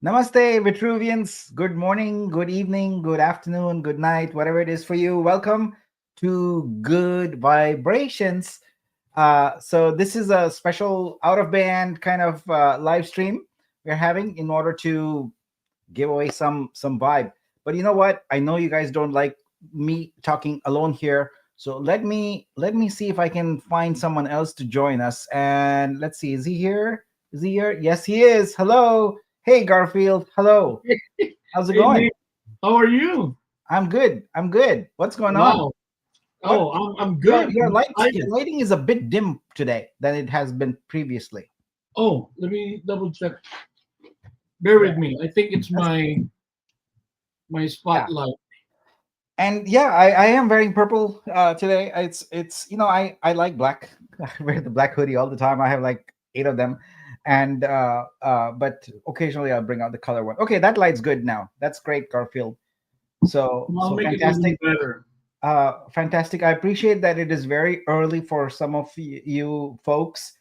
Namaste, Vitruvians. Good morning, good evening, good afternoon, good night, whatever it is for you. Welcome to Good Vibrations. So this is a special out of band kind of live stream we're having in order to give away some vibe. But you know what? I know you guys don't like me talking alone here. So let me see if I can find someone else to join us. And let's see, is he here? Is he here? Yes, he is. Hello. Hey Garfield. Hello. How's it Hey going? Nick, how are you? I'm good. I'm good. What's going on? Wow. What Oh, I'm your good. your I'm lights your excited. lighting is a bit dim today than it has been previously. Oh, let me double check. Bear Yeah. with me. I think it's That's, my yeah. spotlight. And yeah, I am wearing purple today. It's I like black. I wear the black hoodie all the time. I have like eight of them, and but occasionally I'll bring out the color one. Okay, that light's good now. That's great, Garfield. I'll So make it fantastic. even better. Fantastic. I appreciate that it is very early for some of you folks,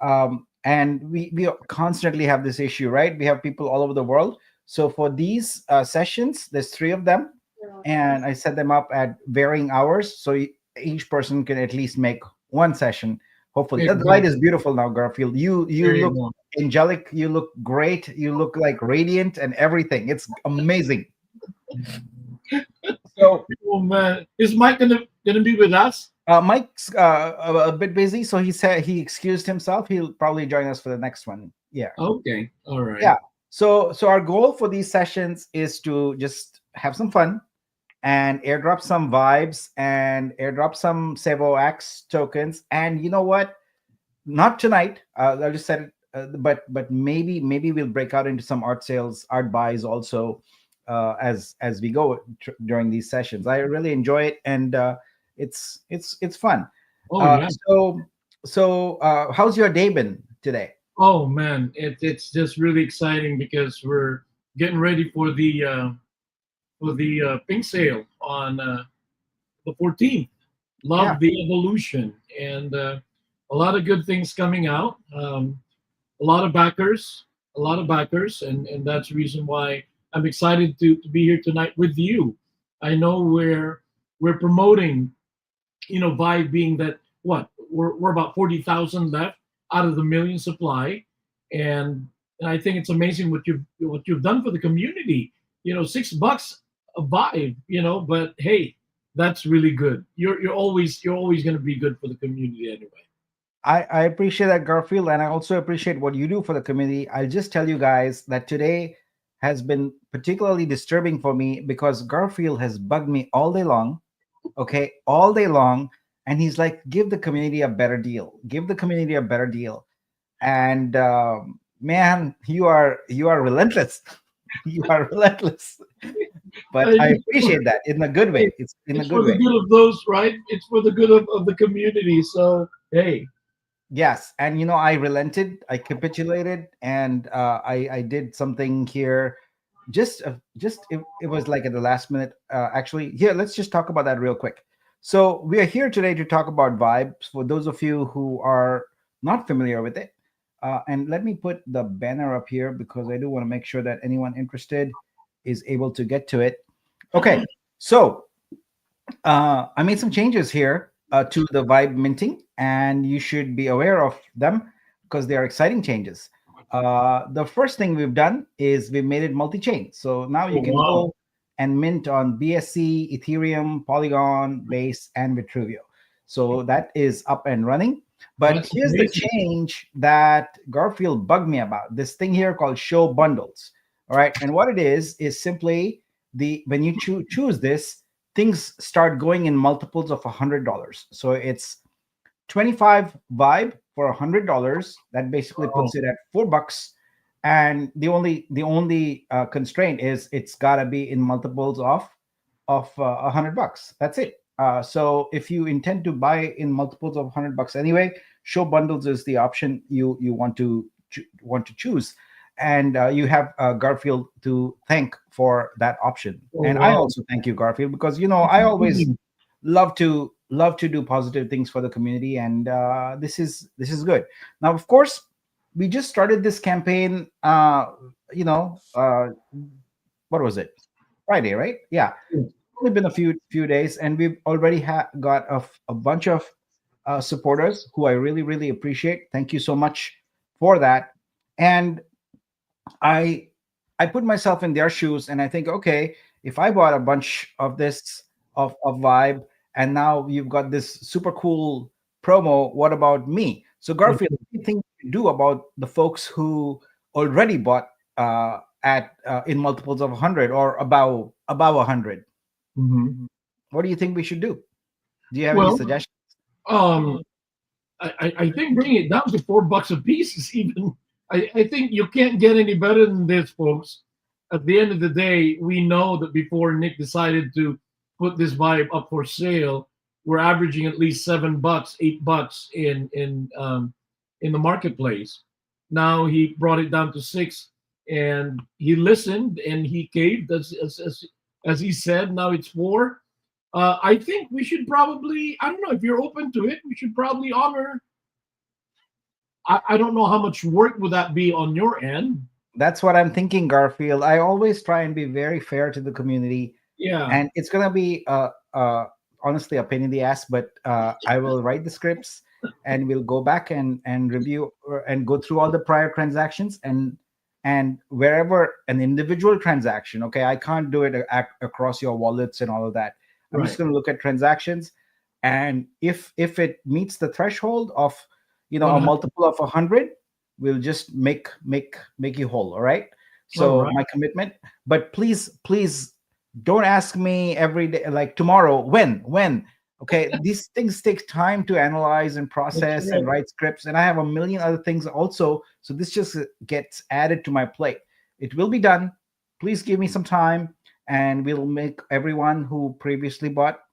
and we constantly have this issue, right? We have people all over the world. So for these sessions, there's three of them, and I set them up at varying hours, so each person can at least make one session. Hopefully, the light is Exactly. beautiful now, Garfield. You There you look go. angelic. You look great. You look like radiant and everything. It's amazing. So Oh man, is Mike gonna be with us? Mike's a bit busy, so he said he excused himself. He'll probably join us for the next one. Yeah, Okay. All right. yeah. So our goal for these sessions is to just have some fun and airdrop some vibes and airdrop some Sevo X tokens. And you know what? Not tonight. I'll just set it. But maybe we'll break out into some art sales, art buys also as we go during these sessions. I really enjoy it, and it's fun. Oh Uh, yeah. so so how's your day been today? Oh man, it's just really exciting because we're getting ready for the pink sale on the 14th. Yeah, Love the evolution and a lot of good things coming out. A lot of backers, and that's the reason why I'm excited to be here tonight with you. I know we're promoting, Vibe being that what we're about 40,000 left out of the million supply, and I think it's amazing what you've done for the community. $6 a Vibe, but hey, that's really good. You're always going to be good for the community anyway. I appreciate that, Garfield, and I also appreciate what you do for the community. I'll just tell you guys that today has been particularly disturbing for me because Garfield has bugged me all day long, okay, all day long, and he's like, "Give the community a better deal. Give the community a better deal." And man, you are relentless. You are relentless. But I I just, appreciate that in a good hey, way. It's in a it's for good the way. good of those, right? It's for the good of the community. So hey, Yes, and I relented, I capitulated, and I did something here. Just it was like at the last minute. Actually, here let's just talk about that real quick. So we are here today to talk about vibes. For those of you who are not familiar with it, and let me put the banner up here because I do want to make sure that anyone interested is able to get to it. Okay, so I made some changes here to the Vibe minting, and you should be aware of them because they are exciting changes. The first thing we've done is we've made it multi-chain. So now you oh can wow, go and mint on BSC, Ethereum, Polygon, Base, and Vitruvio. So that is up and running. But that's here's the amazing. change that Garfield bugged me about. This thing here called show bundles. All right. And what it is simply the when you choose this, things start going in multiples of $100. So it's 25 vibe for $100. That basically Wow. puts it at $4. And the only constraint is it's gotta be in multiples of $100. That's it. So if you intend to buy in multiples of $100 anyway, show bundles is the option you want to choose, and you have Garfield to thank for that option. Oh And I wow. also thank you, Garfield, because That's I always amazing. love to do positive things for the community, and this is good. Now, of course, we just started this campaign you know, what was it? Friday, right? Yeah, only been a few days, and we've already got a bunch of supporters who I really really appreciate. Thank you so much for that. And I I put myself in their shoes, and I think, okay, if I bought a bunch of this of Vibe, and now you've got this super cool promo, what about me? So Garfield, what do you think you do about the folks who already bought at in multiples of 100 or above 100? Mhm. What do you think we should do? Do you have any Well, suggestions? um, I think bringing it down to $4 a piece is even. I think you can't get any better than this, folks. At the end of the day, we know that before Nick decided to put this vibe up for sale, we're averaging at least $7, $8 in the marketplace. Now he brought it down to six, and he listened and he caved as he said. Now it's four. I think we should probably, I don't know if you're open to it, we should probably honor. I don't know how much work would that be on your end. That's what I'm thinking, Garfield. I always try and be very fair to the community, Yeah, and it's gonna be honestly a pain in the ass, but I will write the scripts, and we'll go back and review and go through all the prior transactions, and wherever an individual transaction, okay, I can't do it across your wallets and all of that. I'm just right. going to look at transactions, and if it meets the threshold of a 100. multiple of 100, we'll just make you whole. All right, All so right. my commitment. But please don't ask me every day, like tomorrow, when. Okay, these things take time to analyze and That's process and right. write scripts, and I have a million other things also, so this just gets added to my plate. It will be done. Please give me some time, and we'll make everyone who previously bought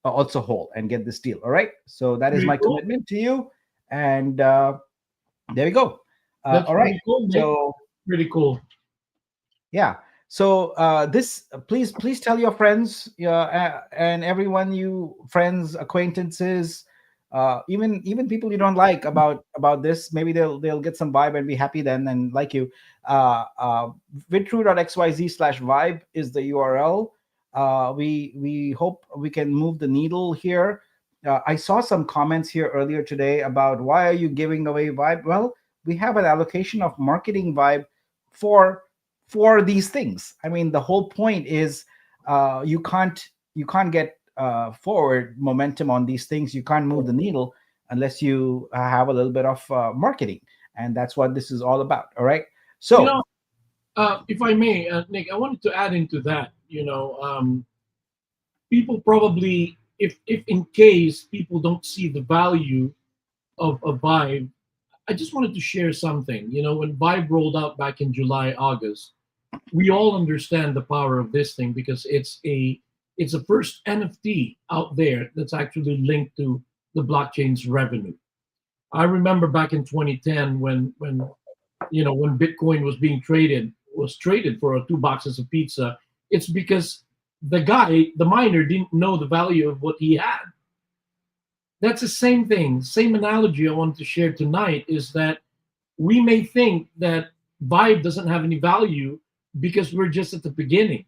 also whole and get this deal. All right, so that is Pretty my cool. commitment to you. And there we go. That's All right, pretty cool, Nick. so Pretty cool. yeah. So this, please tell your friends, and everyone, you friends, acquaintances, even people you don't like about this. Maybe they'll get some vibe and be happy then and like you. Vidtrue.xyz/vibe is the URL. We hope we can move the needle here. I saw some comments here earlier today about why are you giving away vibe? Well, we have an allocation of marketing vibe for these things. I mean, the whole point is you can't get forward momentum on these things. You can't move the needle unless you have a little bit of marketing, and that's what this is all about. All right. You So know, if I may, Nick, I wanted to add into that. People probably, if in case people don't see the value of a Vibe, I just wanted to share something. When Vibe rolled out back in July, August, we all understand the power of this thing because it's a first NFT out there that's actually linked to the blockchain's revenue. I remember back in 2010 when Bitcoin was traded for two boxes of pizza. It's because the miner, didn't know the value of what he had. That's the same thing, same analogy I wanted to share tonight is that we may think that Vibe doesn't have any value because we're just at the beginning.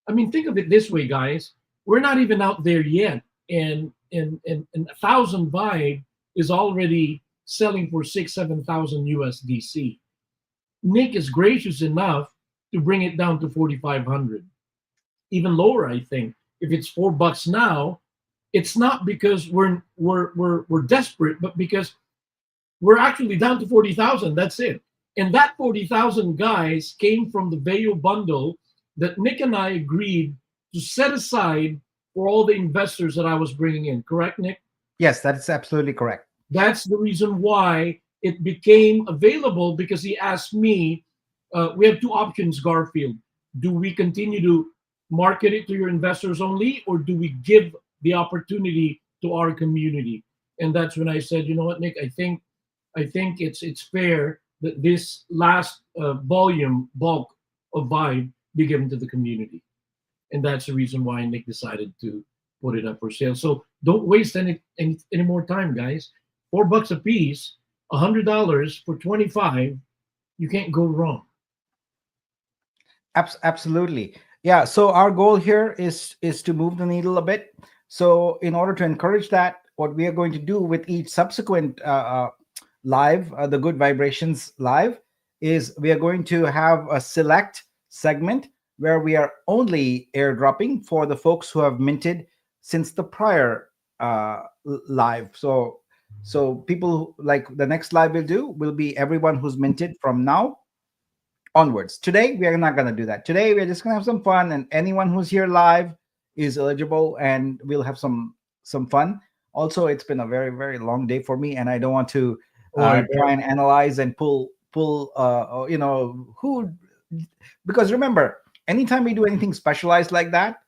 I mean, think of it this way, guys. We're not even out there yet, and 1,000 Vibe is already selling for 7,000 USDC. Nick is gracious enough to bring it down to 4,500, even lower. I think if it's $4 now, it's not because we're desperate, but because we're actually down to 40,000. That's it. And that 40,000 guys came from the Vayo bundle that Nick and I agreed to set aside for all the investors that I was bringing in. Correct, Nick? yes, that is absolutely correct. That's the reason why it became available because he asked me, we have two options, Garfield. Do we continue to market it to your investors only, or do we give the opportunity to our community? And that's when I said, you know what, Nick, I think it's fair that this last volume bulk of Vibe be given to the community, and that's the reason why Nick decided to put it up for sale. So don't waste any more time, guys. $4 a piece, $100 for 25. You can't go wrong. Absolutely. Yeah. So our goal here is to move the needle a bit. So in order to encourage that, what we are going to do with each subsequent live, the Good Vibrations live, is we are going to have a select segment where we are only airdropping for the folks who have minted since the prior live. So people like the next live we'll do will be everyone who's minted from now onwards. Today, we are not going to do that. Today, we're just going to have some fun, and anyone who's here live is eligible, and we'll have some fun. Also, it's been a very very long day for me, and I don't want to Oh, I try bet. and analyze and pull who, because remember, anytime we do anything specialized like that,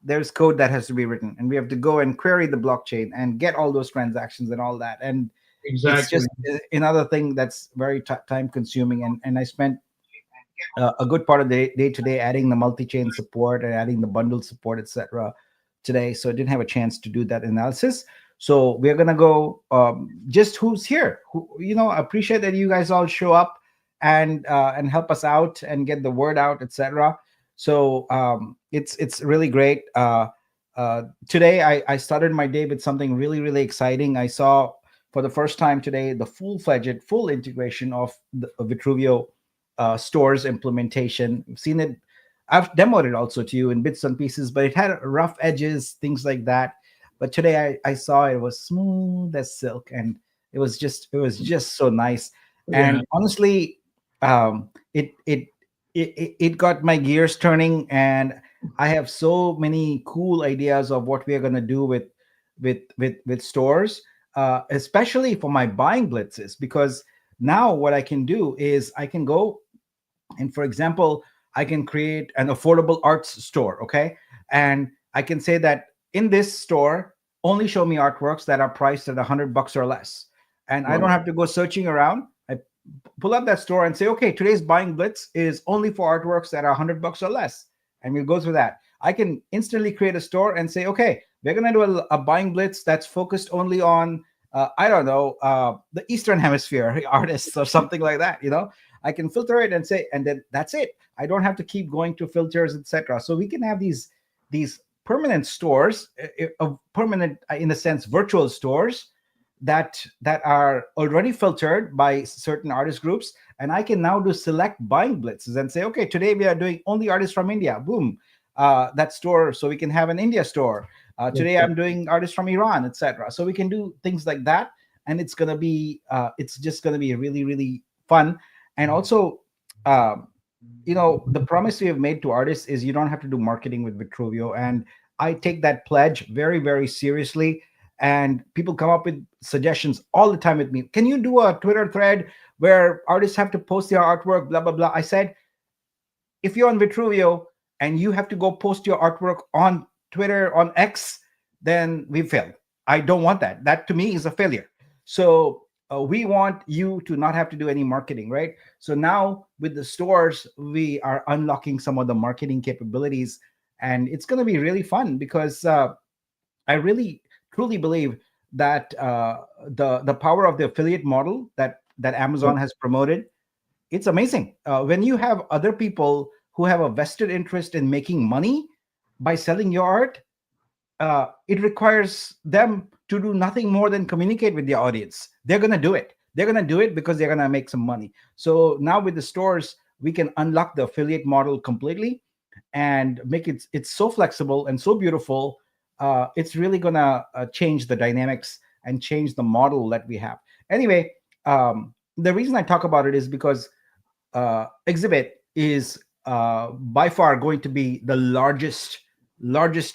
there's code that has to be written, and we have to go and query the blockchain and get all those transactions and all that, and it's Exactly. just another thing that's very time consuming, and I spent a good part of the day today adding the multi-chain support and adding the bundle support, etc. today. So I didn't have a chance to do that analysis. So we're gonna go just who's here. Who, appreciate that you guys all show up and help us out and get the word out, etc. So it's really great. Today I started my day with something really really exciting. I saw for the first time today the full-fledged full integration of the of Vitruvio stores implementation. I've seen it. I've demoed it also to you in bits and pieces, but it had rough edges, things like that. But today I saw it was smooth as silk, and it was just so nice. Yeah. And honestly, it got my gears turning, and I have so many cool ideas of what we are gonna do with stores, especially for my buying blitzes, because now what I can do is I can go and, for example, I can create an affordable arts store, okay? And I can say that in this store, only show me artworks that are priced at $100 or less. And I don't Wow. have to go searching around. I pull up that store and say, okay, today's buying blitz is only for artworks that are $100 or less. And we'll go through that. I can instantly create a store and say, okay, we're going to do a buying blitz that's focused only on, I don't know, the Eastern Hemisphere artists or something like that, I can filter it and say, and then that's it. I don't have to keep going to filters, etc. So we can have these permanent stores, permanent in a sense, virtual stores that are already filtered by certain artist groups, and I can now do select buying blitzes and say, okay, today we are doing only artists from India. Boom, that store. So we can have an India store. Today Okay. I'm doing artists from Iran, etc. So we can do things like that, and it's just gonna be really really fun. And also, um, the promise we have made to artists is you don't have to do marketing with Vitruvio, and I take that pledge very very seriously. And people come up with suggestions all the time with me. Can you do a Twitter thread where artists have to post their artwork, blah blah blah? I said, if you're on Vitruvio and you have to go post your artwork on Twitter, on X, then we failed. I don't want that. That to me is a failure. So we want you to not have to do any marketing, right? So now with the stores, we are unlocking some of the marketing capabilities, and it's going to be really fun because I really truly believe that the power of the affiliate model that Yeah. Amazon has promoted, it's amazing. When you have other people who have a vested interest in making money by selling your art, it requires them to do nothing more than communicate with the audience. They're going to do it. They're going to do it because they're going to make some money. So now with the stores, we can unlock the affiliate model completely and make it's so flexible and so beautiful. It's really going to change the dynamics and change the model that we have. Anyway, the reason I talk about it is because exhibit is by far going to be the largest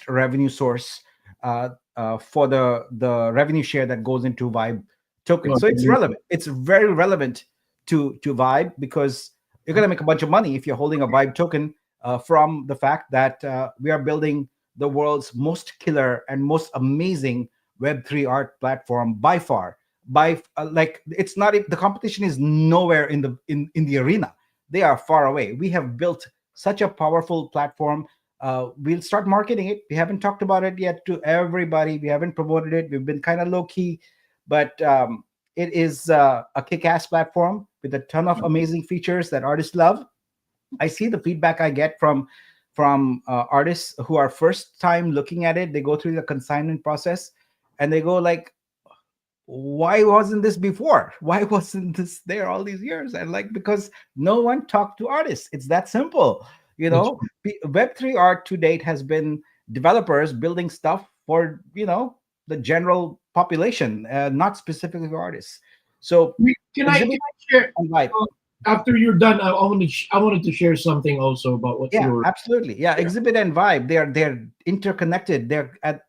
revenue source for the revenue share that goes into Vibe token. Well, So it's relevant. It's very relevant to Vibe because you're going to make a bunch of money if you're holding a Vibe token from the fact that we are building the world's most killer and most amazing Web3 art platform by far. By like, it's not, the competition is nowhere in the arena. They are far away. We have built such a powerful platform. We'll start marketing it. We haven't talked about it yet to everybody. We haven't promoted it. We've been kind of low key, but it is a kick-ass platform with a ton of amazing features that artists love. I see the feedback I get from artists who are first time looking at it. They go through the consignment process, and they go like, why wasn't this before? Why wasn't this there all these years? And like, because no one talked to artists. It's that simple. That's Web3 art to date has been developers building stuff for, the general population, not specifically for artists. So can exhibit I share and vibe. after you're done? I wanted to share something also about what Yeah, you're. absolutely. Yeah, Yeah. exhibit and vibe. They're interconnected. They're at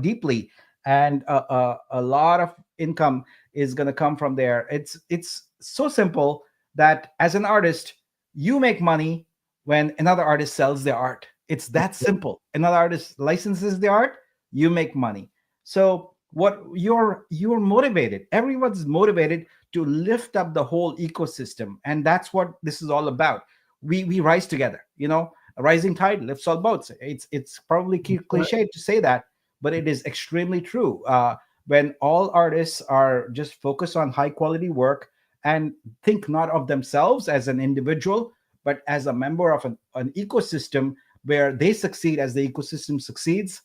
deeply, and a lot of income is going to come from there. It's so simple that as an artist, you make money when another artist sells their art. It's that simple. Another artist licenses the art, you make money. So what you're motivated. Everyone's motivated to lift up the whole ecosystem, and that's what this is all about. We rise together. A rising tide lifts all boats. It's probably Right. cliche to say that, but it is extremely true. When all artists are just focused on high quality work and think not of themselves as an individual, but as a member of an ecosystem where they succeed as the ecosystem succeeds,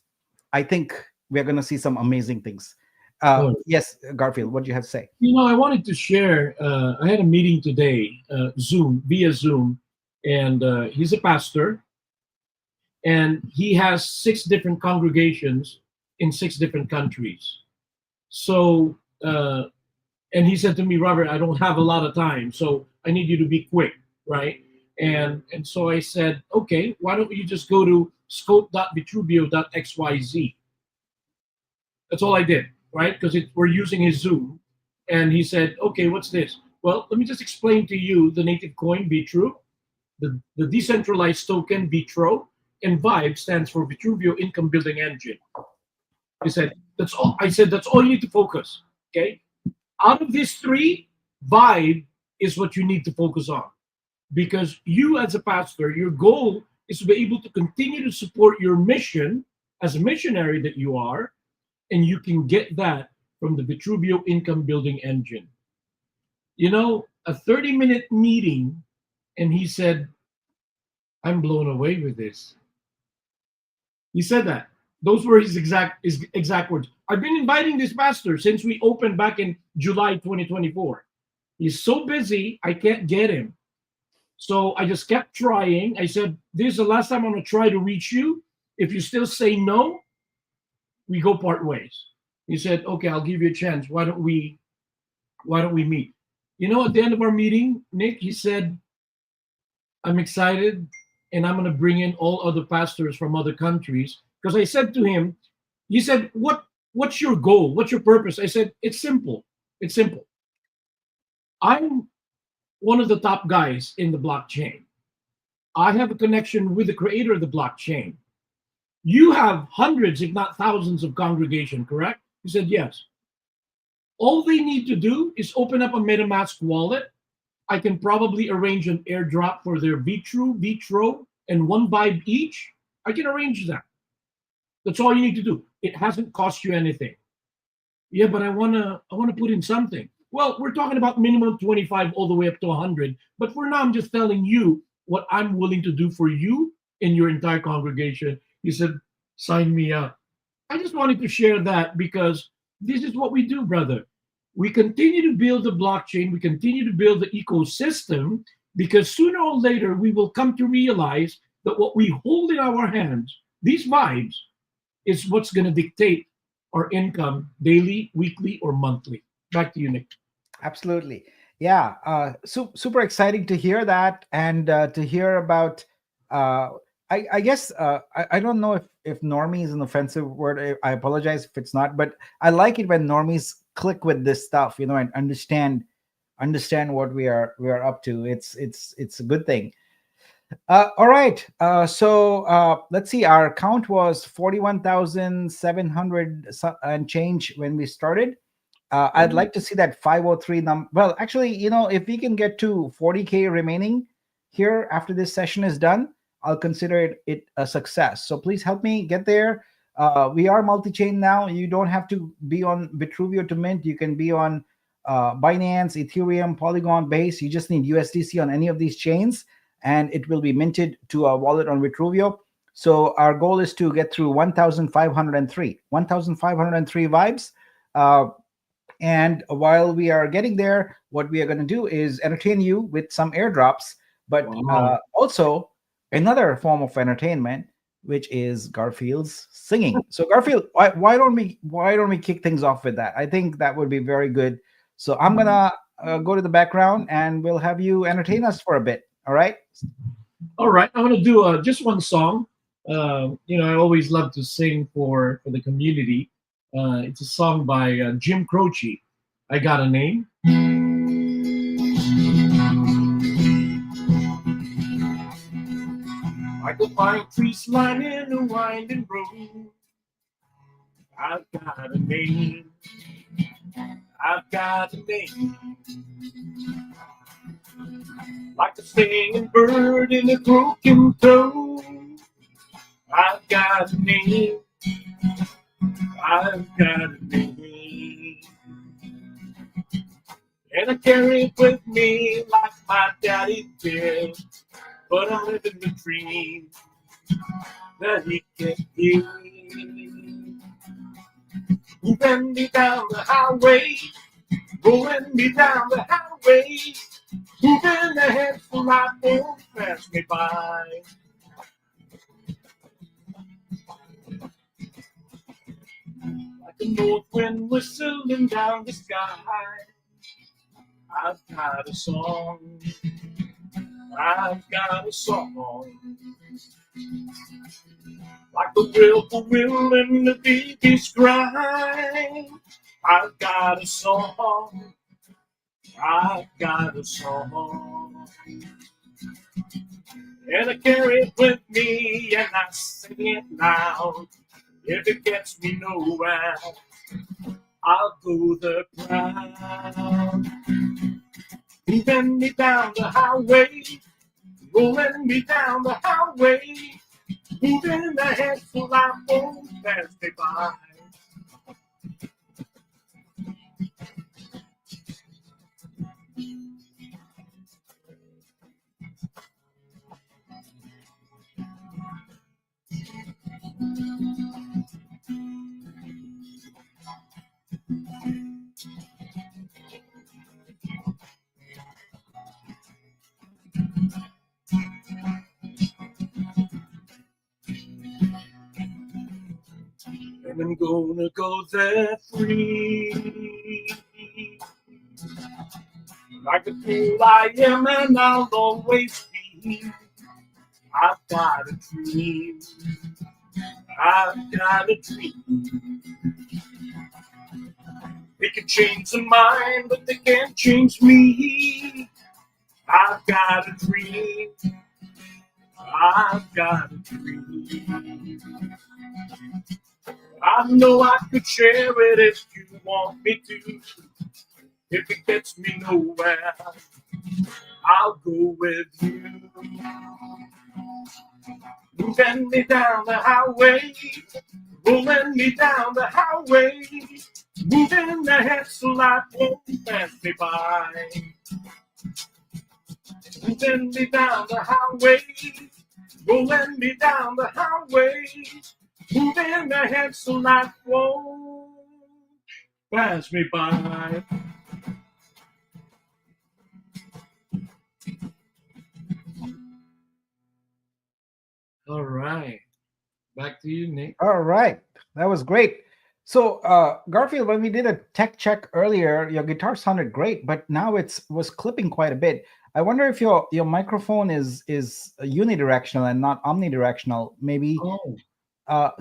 I think we're going to see some amazing things. Oh, Yes, Garfield, what do you have to say? I wanted to share. I had a meeting today, Zoom via Zoom, and he's a pastor, and he has six different congregations in six different countries. So, and he said to me, Robert, I don't have a lot of time, so I need you to be quick, right? And so I said, okay, why don't you just go to scope.vitruvio.xyz? That's all I did, right? Because we're using his Zoom. And he said, okay, what's this? Well, let me just explain to you the native coin, Vitru, the decentralized token, Vitro, and Vibe stands for Vitruvio Income Building Engine. He said, that's all. I said, that's all you need to focus. Okay. Out of these three, Vibe is what you need to focus on. Because you, as a pastor, your goal is to be able to continue to support your mission as a missionary that you are, and you can get that from the Vitruvio Income Building Engine. A 30-minute meeting, and he said, I'm blown away with this. He said that. Those were his exact words. I've been inviting this pastor since we opened back in July 2024. He's so busy, I can't get him. So I just kept trying. I said, this is the last time I'm going to try to reach you. If you still say no, we go part ways. He said, okay, I'll give you a chance. Why don't we meet? At the end of our meeting, Nick, he said, I'm excited, and I'm going to bring in all other pastors from other countries. Because I said to him, he said, what's your goal? What's your purpose? I said, it's simple. It's simple. I'm one of the top guys in the blockchain. I have a connection with the creator of the blockchain. You have hundreds, if not thousands, of congregation, correct? He said, yes. All they need to do is open up a MetaMask wallet. I can probably arrange an airdrop for their Vitru, Vitro, and one Vibe each. I can arrange that. That's all you need to do. It hasn't cost you anything. Yeah, but I wanna put in something. Well, we're talking about minimum 25 all the way up to 100. But for now, I'm just telling you what I'm willing to do for you and your entire congregation. He said, sign me up. I just wanted to share that because this is what we do, brother. We continue to build the blockchain, we continue to build the ecosystem because sooner or later we will come to realize that what we hold in our hands, these vibes, is what's going to dictate our income daily, weekly, or monthly. Back to you, Nick. Absolutely. Yeah. Super exciting to hear that, and to hear about. Uh, I guess I don't know if normie is an offensive word. I apologize if it's not, but I like it when normies click with this stuff, and understand what we are up to. It's a good thing. All right. So let's see. Our count was 41,700 and change when we started. I'd like to see that 503 number. Well, actually, if we can get to 40K remaining here after this session is done, I'll consider it a success. So please help me get there. We are multi-chain now. You don't have to be on Vitruvio to mint. You can be on Binance, Ethereum, Polygon, Base. You just need USDC on any of these chains. and it will be minted to our wallet on Vitruvio. So our goal is to get through 1,503 vibes. Uh, and while we are getting there, what we are going to do is entertain you with some airdrops, but Wow. also another form of entertainment, which is Garfield's singing. So Garfield, why don't we kick things off with that? I think that would be very good. So I'm gonna go to the background, and we'll have you entertain us for a bit. All right? All right, I'm gonna do just one song. I always love to sing for the community. It's a song by Jim Croce. I got a name. Like a pine trees lining a winding road. I've got a name. I've got a name. Like a singing bird in a broken toe. I've got a name. I've got a name. And I carry it with me like my daddy did. But I'm living the dream that he can hear. Moving me down the highway, rolling me down the highway, moving ahead so life won't pass me by. Like a north wind whistling down the sky, I've got a song. I've got a song. Like the whippoorwill in the baby's cry, I've got a song. I've got a song. And I carry it with me and I sing it loud. If it gets me nowhere, I'll go the crowd. Moving me down the highway, rolling me down the highway, moving ahead so I won't pass me by. And I'm gonna go there free. Like the fool I am and I'll always be. I've got a dream. I've got a dream. They can change the mind, but they can't change me. I've got a dream. I've got a dream. I know I could share it if you want me to. If it gets me nowhere, I'll go with you. Moving me down the highway, rolling me down the highway, moving ahead so life won't pass me by. Moving me down the highway, rolling me down the highway, moving ahead so life won't pass me by. All right. Back to you, Nick. All right, that was great. So, Garfield, when we did a tech check earlier, your guitar sounded great, but now it's was clipping quite a bit. I wonder if your microphone is unidirectional and not omnidirectional. Maybe Oh,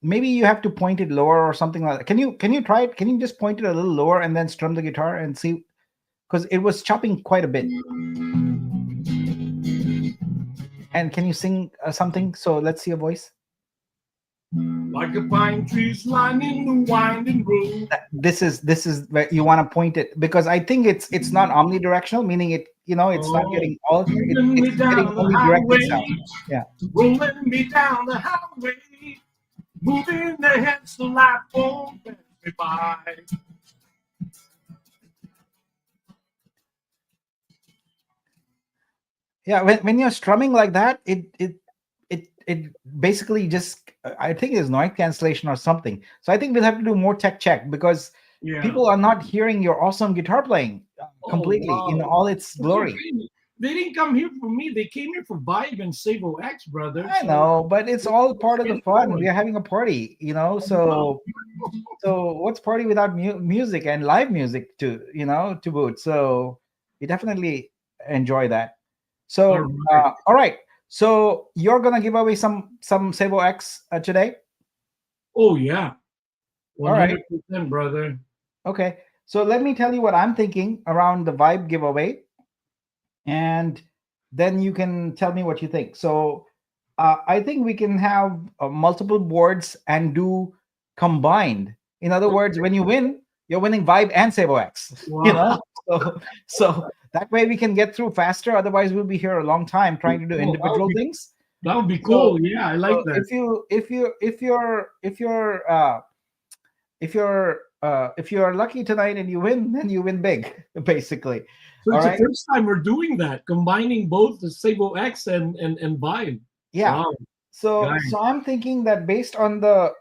maybe you have to point it lower or something like that. Can you try it? Can you just point it a little lower and then strum the guitar and see? Because it was chopping quite a bit. And can you sing something? So let's see your voice. like a pine trees lining the winding road. This is where you want to point it, because I think it's not omnidirectional, meaning it's not Oh, getting all moving it's me getting down the only directed sound. highway, Yeah. rolling me down the highway, moving ahead so life won't pass me by. Yeah, when you're strumming like that, it basically just, I think there's noise cancellation or something. So I think we'll have to do more tech check, because Yeah. people are not hearing your awesome guitar playing Oh completely in wow. all its But look, glory. they didn't come here for me. They came here for Vibe and Sabo X, brother. I So know, but it's all let's part of get the it fun. We going. are having a party, Oh, wow. so what's party without music and live music to boot? So we definitely enjoy that. All So right. all right, so you're gonna give away some Sabo X today. Oh yeah. All right, 100%, brother. okay. So let me tell you what I'm thinking around the Vibe giveaway, and then you can tell me what you think. So I think we can have multiple boards and do combined. In other words, when you win, you're winning Vibe and Savo X. Wow. So that way we can get through faster. Otherwise, we'll be here a long time trying to do Oh, individual things. that would be So cool. Yeah, I like so that. if you're lucky tonight and you win, then you win big, basically. So All it's the right. first time we're doing that, combining both the Sabo X and Vibe. Yeah. Wow, So guys. I'm thinking that based on the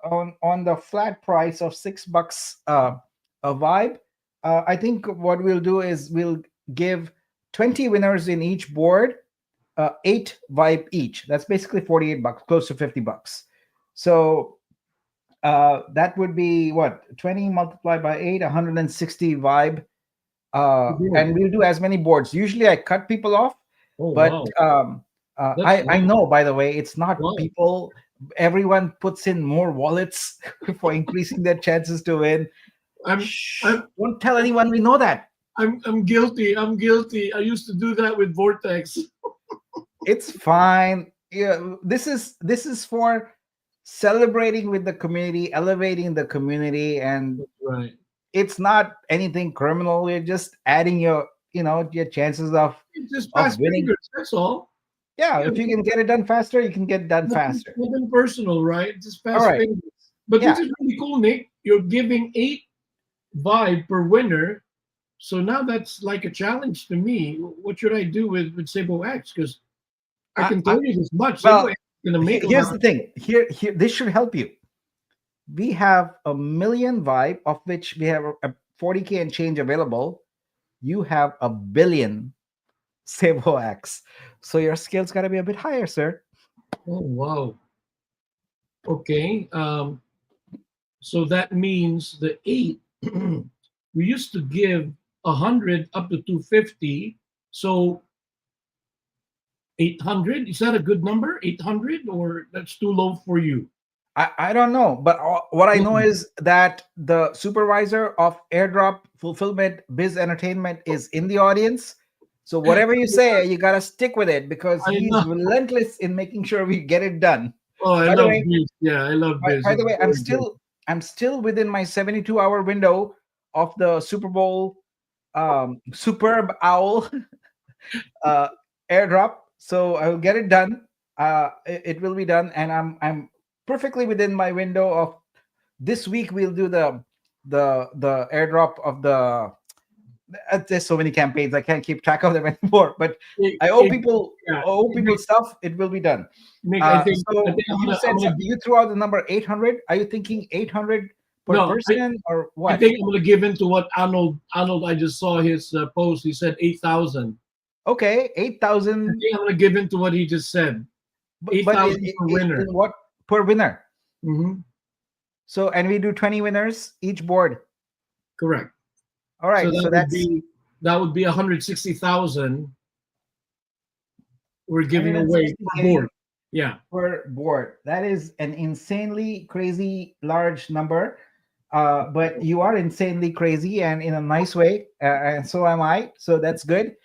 flat price of $6 a Vibe, I think what we'll do is we'll give 20 winners in each board, eight Vibe each. That's basically $48, close to $50. So that would be what, 20 multiplied by 8, 160 Vibe. Good. And we'll do as many boards. Usually I cut people off, Oh but wow, that's I wow. know, by the way, it's not Wow. people. Everyone puts in more wallets for increasing their chances to win. I'm Shh! I'm Don't tell anyone we know that. I'm guilty. I'm guilty. I used to do that with Vortex. It's fine. Yeah, this is for celebrating with the community, elevating the community, and That's right. it's not anything criminal. We're just adding your chances It's just of fast winning. fingers. That's all. Yeah, Yeah, if you can get it done faster, you can get it done faster. nothing personal, right? Just All fast right. fingers. But this Yeah. is really cool, Nick. You're giving 8 Vibe per winner. So now that's like a challenge to me. What should I do with Sabo X? Because I I, can I, tell you this much. Sabo well, X is going to make a lot here's of the thing. Here, this should help you. We have a million Vibe, of which we have a 40K and change available. You have a billion Sabo X. So your skills got to be a bit higher, sir. Oh, wow. Okay. So that means the 8, we used to give 100 up to 250. So 800, is that a good number? 800, or that's too low for you? I don't know, but what I know Mm. is that the supervisor of airdrop fulfillment biz entertainment is in the audience. So whatever you say, you gotta stick with it, because I he's know. relentless in making sure we get it done. Oh, I By the love way, Biz. Yeah, I love Biz. by He's the way, very good. I'm still within my 72-hour window of the Super Bowl superb owl uh, airdrop. So I will get it done. It will be done, and I'm perfectly within my window of this week. We'll do the airdrop of the. There's so many campaigns I can't keep track of them anymore. But It, I owe it, people yeah, owe people stuff. It will be done. Nick, I So think you I'm said gonna you threw out the number 800. Are you thinking 800 per no, person or I what? think I'm gonna give in to what Arnold. I just saw his post. He said 8,000. Okay, I 8,000. think I'm gonna give in to what he just said. Eight But thousand per in winner. what per winner? Hmm. So, and we do 20 winners each board. Correct. All So right. So that's that would be 160,000 we're giving away per 160K board. Yeah. per board. That is an insanely crazy large number. But you are insanely crazy and in a nice way. And so am I. So that's good.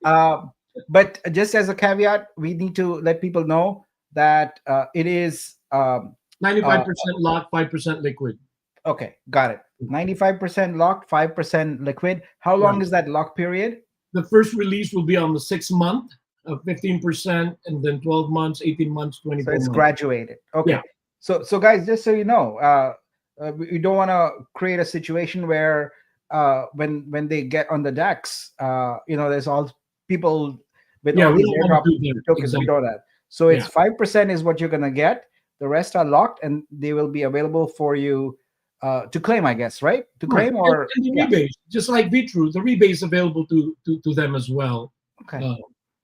Uh, but just as a caveat, we need to let people know that it is uh, 95% lock, 5% liquid. okay, got it. 95% locked, 5% liquid. How long Right. is that lock period? The first release will be on the 6 month of 15%, and then 12 months, 18 months, So 24 it's months. graduated. Yeah. Okay. So guys, just so you know, we don't want to create a situation where when they get on the decks, there's all people with Yeah, all we these don't want airdrop to do that. tokens. We Exactly. know that. So it's Yeah. 5% is what you're gonna get. The rest are locked, and they will be available for you to claim, I guess, right? To Right. claim, or And the yeah. rebate, just like VTrue, the rebate is available to them as well. Okay. Uh,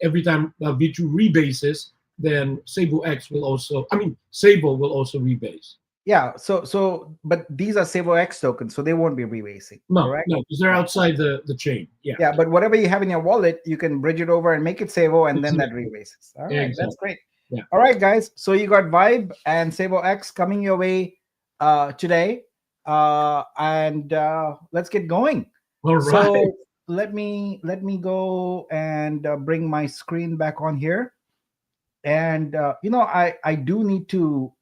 every time VTrue rebases, then Sabo X will also, I mean, Sabo will also rebase. Yeah. But these are Savo X tokens, so they won't be rebasing. No, Correct. no, because they're Yeah. outside the chain. Yeah. Yeah, but whatever you have in your wallet, you can bridge it over and make it Savo, and then that Exactly. rebases. All right, that's Exactly. great. Yeah. All right, guys. So you got Vibe and Savo X coming your way today, and let's get going. All right. So let me go and bring my screen back on here. And I do need to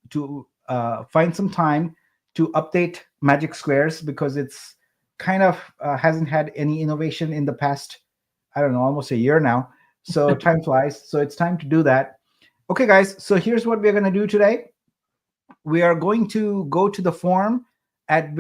find some time to update Magic Squares, because it's kind of hasn't had any innovation in the past, I don't know, almost a year now. So time flies, so it's time to do that. Okay, guys, so here's what we're going to do today. We are going to go to the form at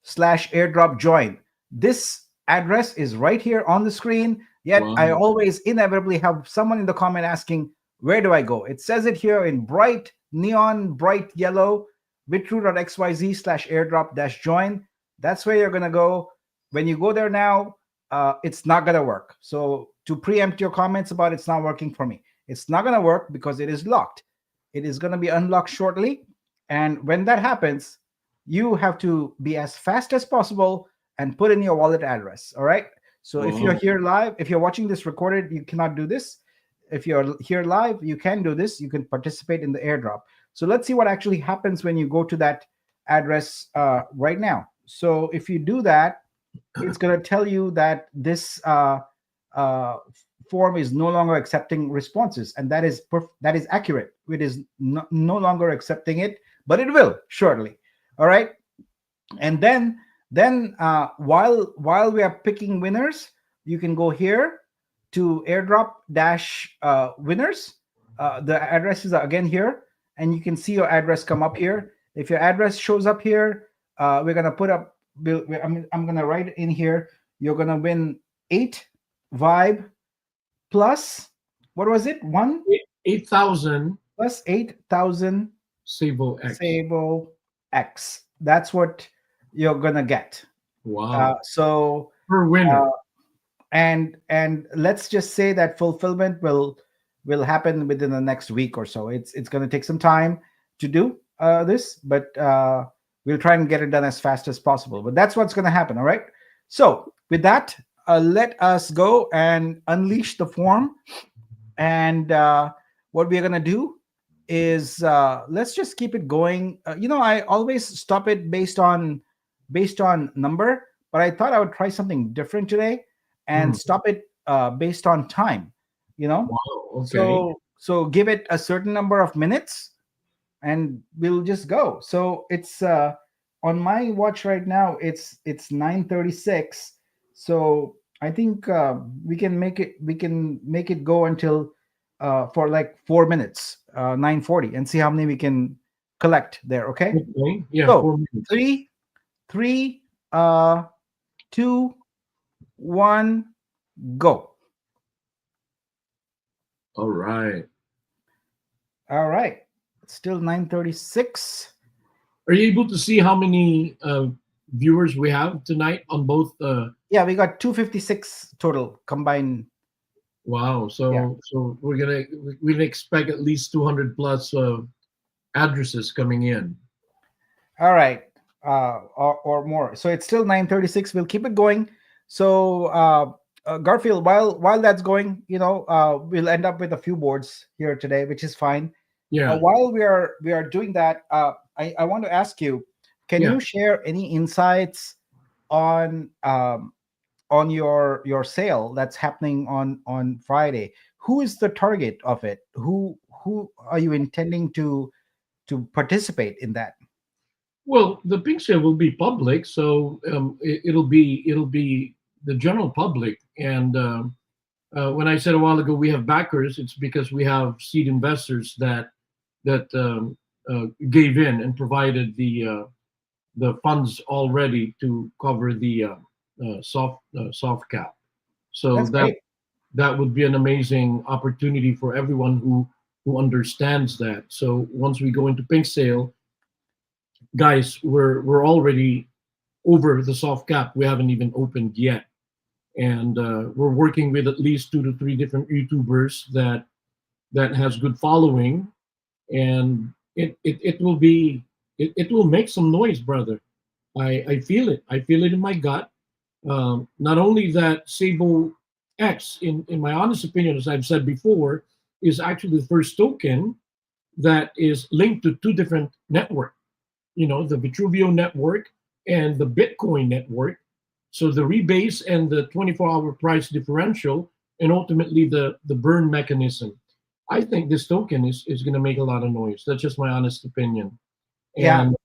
bitru.xyz/airdrop join. This address is right here on the screen. Yet I Wow. always inevitably have someone in the comment asking, where do I go? It says it here in bright, neon, bright yellow, bitru.xyz/airdrop-join. That's where you're going to go. When you go there now, it's not going to work. So to preempt your comments about it's not working for me, it's not going to work because it is locked. It is going to be unlocked shortly. And when that happens, you have to be as fast as possible and put in your wallet address. All right. So if you're Wow. here live, if you're watching this recorded, you cannot do this. If you're here live, you can do this. You can participate in the airdrop. So let's see what actually happens when you go to that address right now. So if you do that, it's going to tell you that this uh, form is no longer accepting responses, and that is accurate. It is no longer accepting it, but it will shortly. All right. And then while we are picking winners, you can go here to airdrop dash winners. The addresses are again here, and you can see your address come up here. If your address shows up here, we're gonna put up I'm gonna write in here, you're gonna win 8 vibe plus, what was it, one 8,000 plus 8,000 Sabo X. Sable X. That's what you're gonna get. Wow. So Per winner. uh, and let's just say that fulfillment will happen within the next week or so. It's going to take some time to do this, but we'll try and get it done as fast as possible. But that's what's going to happen. All right. So with that, let us go and unleash the form. And what we're going to do is let's just keep it going. I always stop it based on number, but I thought I would try something different today and Hmm. stop it based on time. you know Wow. Okay. so give it a certain number of minutes, and we'll just go. So it's on my watch right now, it's 9:36. So I think we can make it go until for like 4 minutes, 9:40, and see how many we can collect there. Okay. Okay. Yeah. So 4 minutes. three, three, uh, two, one, go. All right. All right. It's still 9:36. Are you able to see how many viewers we have tonight on both? Yeah, we got 256 total combined. Wow. Yeah. So we can expect at least 200 plus addresses coming in. All right. Or more. So it's still 9:36. We'll keep it going. So Garfield, while that's going, we'll end up with a few boards here today, which is fine. Yeah. While we are doing that, I want to ask you, can Yeah. you share any insights on your sale that's happening on Friday? Who is the target of it? Who are you intending to participate in that? Well, the pink sale will be public, so it'll be the general public. And when I said a while ago we have backers, it's because we have seed investors that gave in and provided the funds already to cover the soft cap. So That's great. that would be an amazing opportunity for everyone who understands that. So once we go into pink sale, guys, we're already over the soft cap. We haven't even opened yet, and we're working with at least 2 to 3 different YouTubers that has good following, and it will be it will make some noise, brother. I feel it. I feel it in my gut. Not only that, Sabo X, in my honest opinion, as I've said before, is actually the first token that is linked to 2 different networks. The Vitruvio network and the Bitcoin network. So the rebase and the 24-hour price differential, and ultimately the burn mechanism. I think this token is going to make a lot of noise. That's just my honest opinion. Yeah. And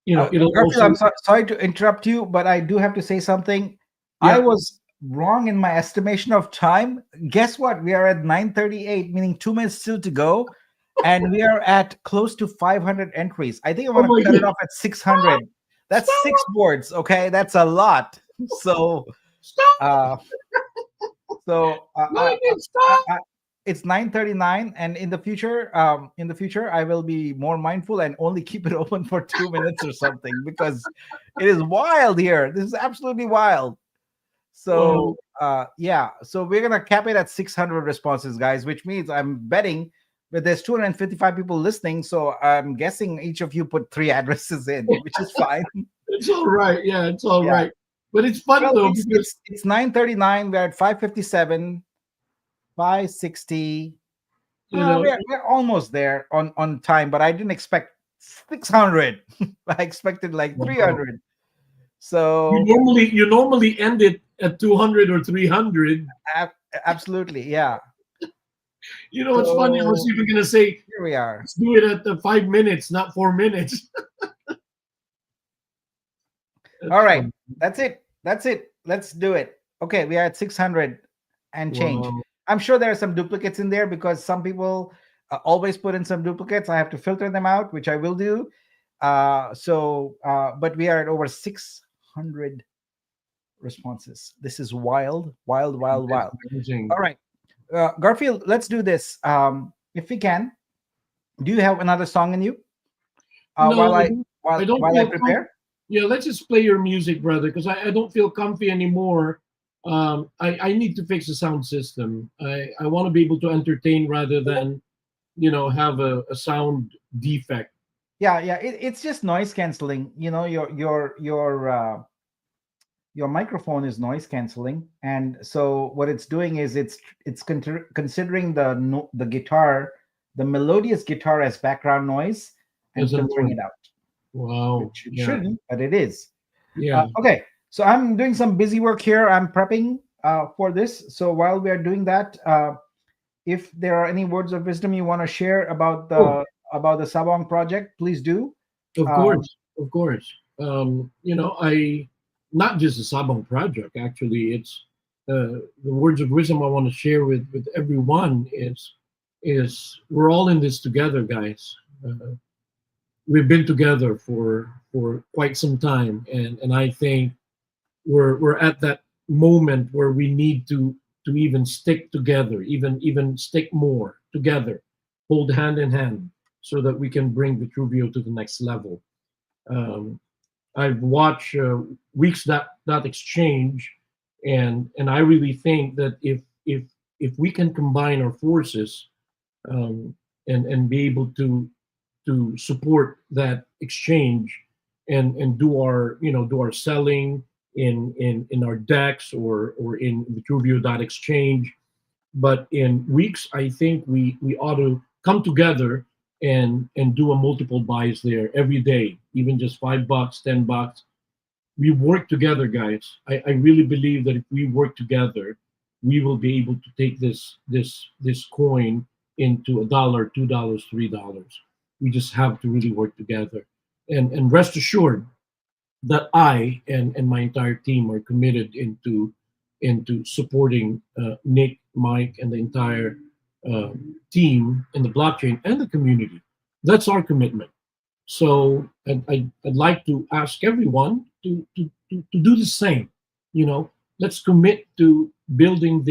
it'll Garfield, also. I'm sorry to interrupt you, but I do have to say something. I Yeah. was wrong in my estimation of time. Guess what? We are at 9:38, meaning 2 minutes still to go, and we are at close to 500 entries. I think I'm Oh going to my cut it God! off at 600. That's six Stop! boards. Okay, that's a lot. So, Stop! uh, so Lightning! I, Stop! I, it's 9:39, and in the future, I will be more mindful and only keep it open for 2 minutes or something because it is wild here. This is absolutely wild. Wow. So yeah, so we're gonna cap it at 600 responses, guys, which means I'm betting that there's 255 people listening. So I'm guessing each of you put 3 addresses in, which is fine. It's all right. Yeah, it's all Yeah. right. But it's fun Well, though it's because it's it's 9:39. We're at 5:57, 5:60. you know We're almost there on time, but I didn't expect 600. I expected like wow. 300. you So normally you normally end it at 200 or 300. ab- absolutely, yeah. It's funny. I was So even gonna say here we are. let's do it at the 5 minutes, not 4 minutes. All That's right, fun. that's it. That's it. Let's do it. Okay, we are at 600 and change. Wow. I'm sure there are some duplicates in there because some people always put in some duplicates. I have to filter them out, which I will do. But we are at over 600 responses. This is wild, wild, wild, It's wild. amazing. All right, Garfield, let's do this. If we can, do you have another song in you? No, While I I don't while I feel prepare. Yeah, let's just play your music, brother, because I don't feel comfy anymore. I need to fix the sound system. I want to be able to entertain rather than have a sound defect. Yeah, yeah. It's just noise canceling. Your microphone is noise canceling, and so what it's doing is considering the guitar, the melodious guitar as background noise, and As a filtering noise. it out, Wow. which it Yeah. shouldn't, but it is. Yeah. Okay, so I'm doing some busy work here. I'm prepping for this. So while we are doing that, if there are any words of wisdom you want to share Oh, about the Sabong project, please do. of Um, course. Of course. I not just the Sabong project. Actually, it's the words of wisdom I want to share with everyone is we're all in this together, guys. We've been together for quite some time, and I think we're at that moment where we need to even stick together, even stick more together, hold hand in hand, so that we can bring Vitruvio to the next level. Um, I've watched weeks that exchange, and I really think that if we can combine our forces, um, and be able to support that exchange, and do our selling in our decks, or in Vitruvio.exchange. But in weeks, I think we ought to come together and do a multiple buys there every day, even just $5, $10. We work together, guys. I really believe that if we work together, we will be able to take this coin into $1, $2, $3. We just have to really work together, and rest assured that I and my entire team are committed into supporting Nick, Mike, and the entire team in the blockchain and the community. That's our commitment. So I'd like to ask everyone to do the same. Let's commit to building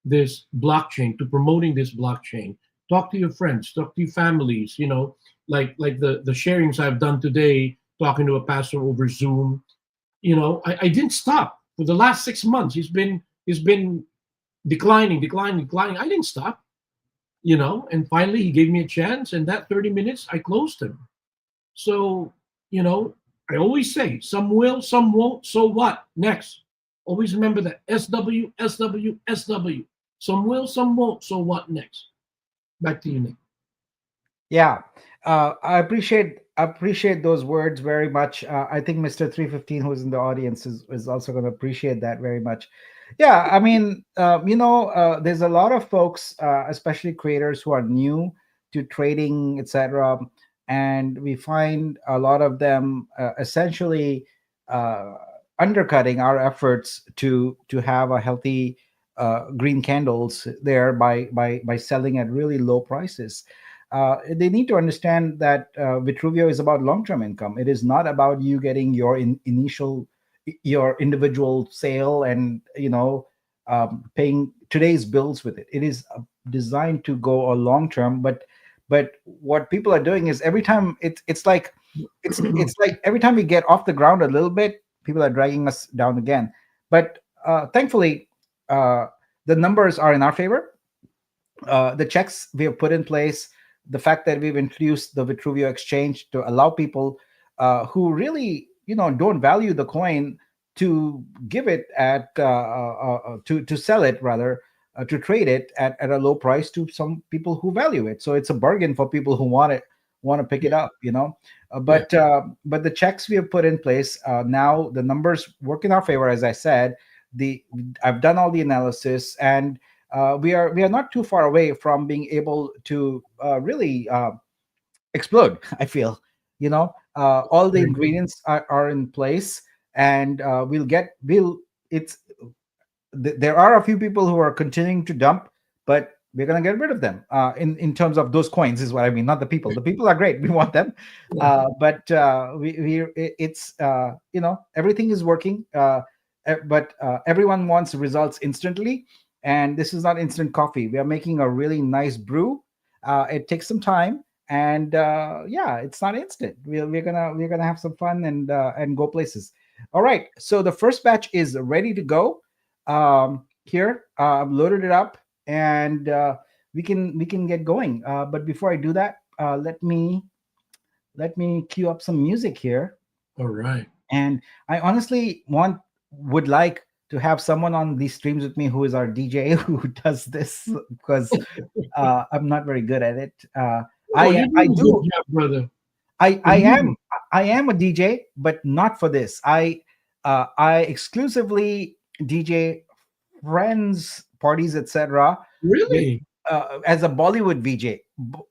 this blockchain, to promoting this blockchain. Talk to your friends, talk to your families. Like the sharings I've done today, talking to a pastor over Zoom. I didn't stop for the last 6 months. He's been declining, declining, declining. I didn't stop. And finally he gave me a chance, and that 30 minutes I closed him. So, you know, I always say some will, some won't. So what? Next. Always remember that. SW, SW, SW. Some will, some won't. So what next? Back to you, Nick. Yeah, I appreciate those words very much. I think Mr. 315, who's in the audience, is also going to appreciate that very much. Yeah, I mean, there's a lot of folks, especially creators, who are new to trading, etc., and we find a lot of them essentially uh, undercutting our efforts to have a healthy green candles there by selling at really low prices. They need to understand that Vitruvio is about long-term income. It is not about you getting your your individual sale and paying today's bills with it. It is designed to go a long term. But what people are doing is every time it's like every time we get off the ground a little bit, people are dragging us down again. But thankfully, uh, the numbers are in our favor. The checks we have put in place, the fact that we've introduced the Vitruvio exchange to allow people who really don't value the coin to give it at to sell it rather, to trade it at a low price to some people who value it. So it's a bargain for people who want to pick it Yeah, up. yeah, But the checks we have put in place, now the numbers work in our favor. As I said, the I've done all the analysis, and we are not too far away from being able to really explode. I feel, all the very good. ingredients are in place, and we'll it's there are a few people who are continuing to dump, but we're going to get rid of them. In terms of those coins, is what I mean. Not the people. The people are great. We want them, Yeah. but it's everything is working. But everyone wants results instantly, and this is not instant coffee. We are making a really nice brew. It takes some time, and yeah, it's not instant. We're gonna have some fun and go places. All right, so the first batch is ready to go. Here, I've loaded it up, and we can get going. But before I do that, let me cue up some music here. All right. And I honestly would like to have someone on these streams with me who is our DJ who does this, because I'm not very good at it. Oh, I you're I doing a good do job, brother. I The I music. am I am a DJ, but not for this. I exclusively DJ friends, parties, etc. with Really? as a Bollywood VJ,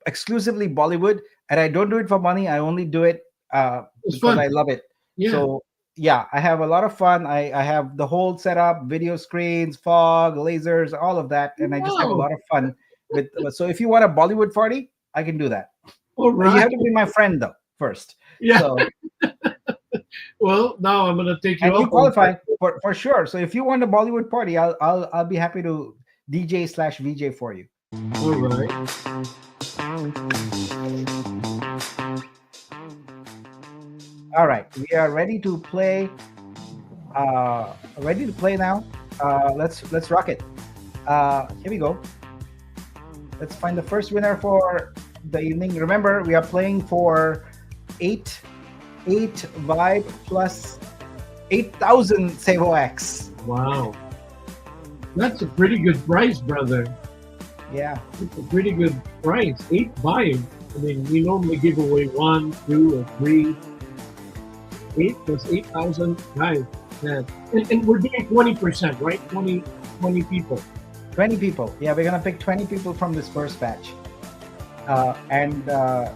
exclusively Bollywood, and I don't do it for money. I only do it It's because fun. I love it. Yeah. So yeah, I have a lot of fun. I have the whole setup, video screens, fog, lasers, all of that, and I just have a Wow. lot of fun with. So if you want a Bollywood party, I can do that. All You right. have to be my friend though first. Yeah. So Well, now I'm gonna take you and you up on that. qualify for sure. So if you want a Bollywood party, I'll be happy to DJ/VJ for you. All right. All right, we are ready to play. Ready to play now. Let's rock it. Here we go. Let's find the first winner for the evening. Remember, we are playing for eight eight vibe plus 8,000 Savo X. Wow. That's a pretty good price, brother. Yeah. It's a pretty good price. 8 5. I mean, we normally give away one, two, or three. 8 plus 8,000. Guys, man. And we're doing 20%, right? 20 people. 20 people. Yeah, we're gonna pick 20 people from this first batch. And uh,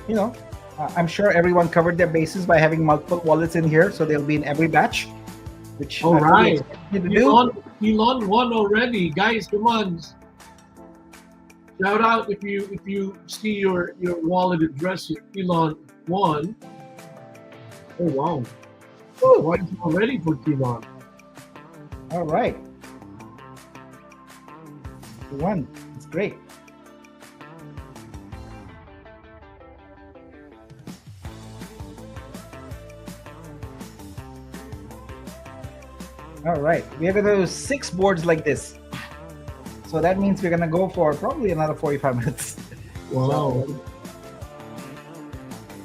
you know, I'm sure everyone covered their bases by having multiple wallets in here, so they'll be in every batch, which All I fully right. expect you to do. Elon won already. Guys, come on. Shout out if you see your wallet address here. Elon won. Oh wow. Woo. Why is it already for Elon? All right. One. It's great. All right. We have those six boards like this. So that means we're gonna go for probably another 45 minutes. Wow, So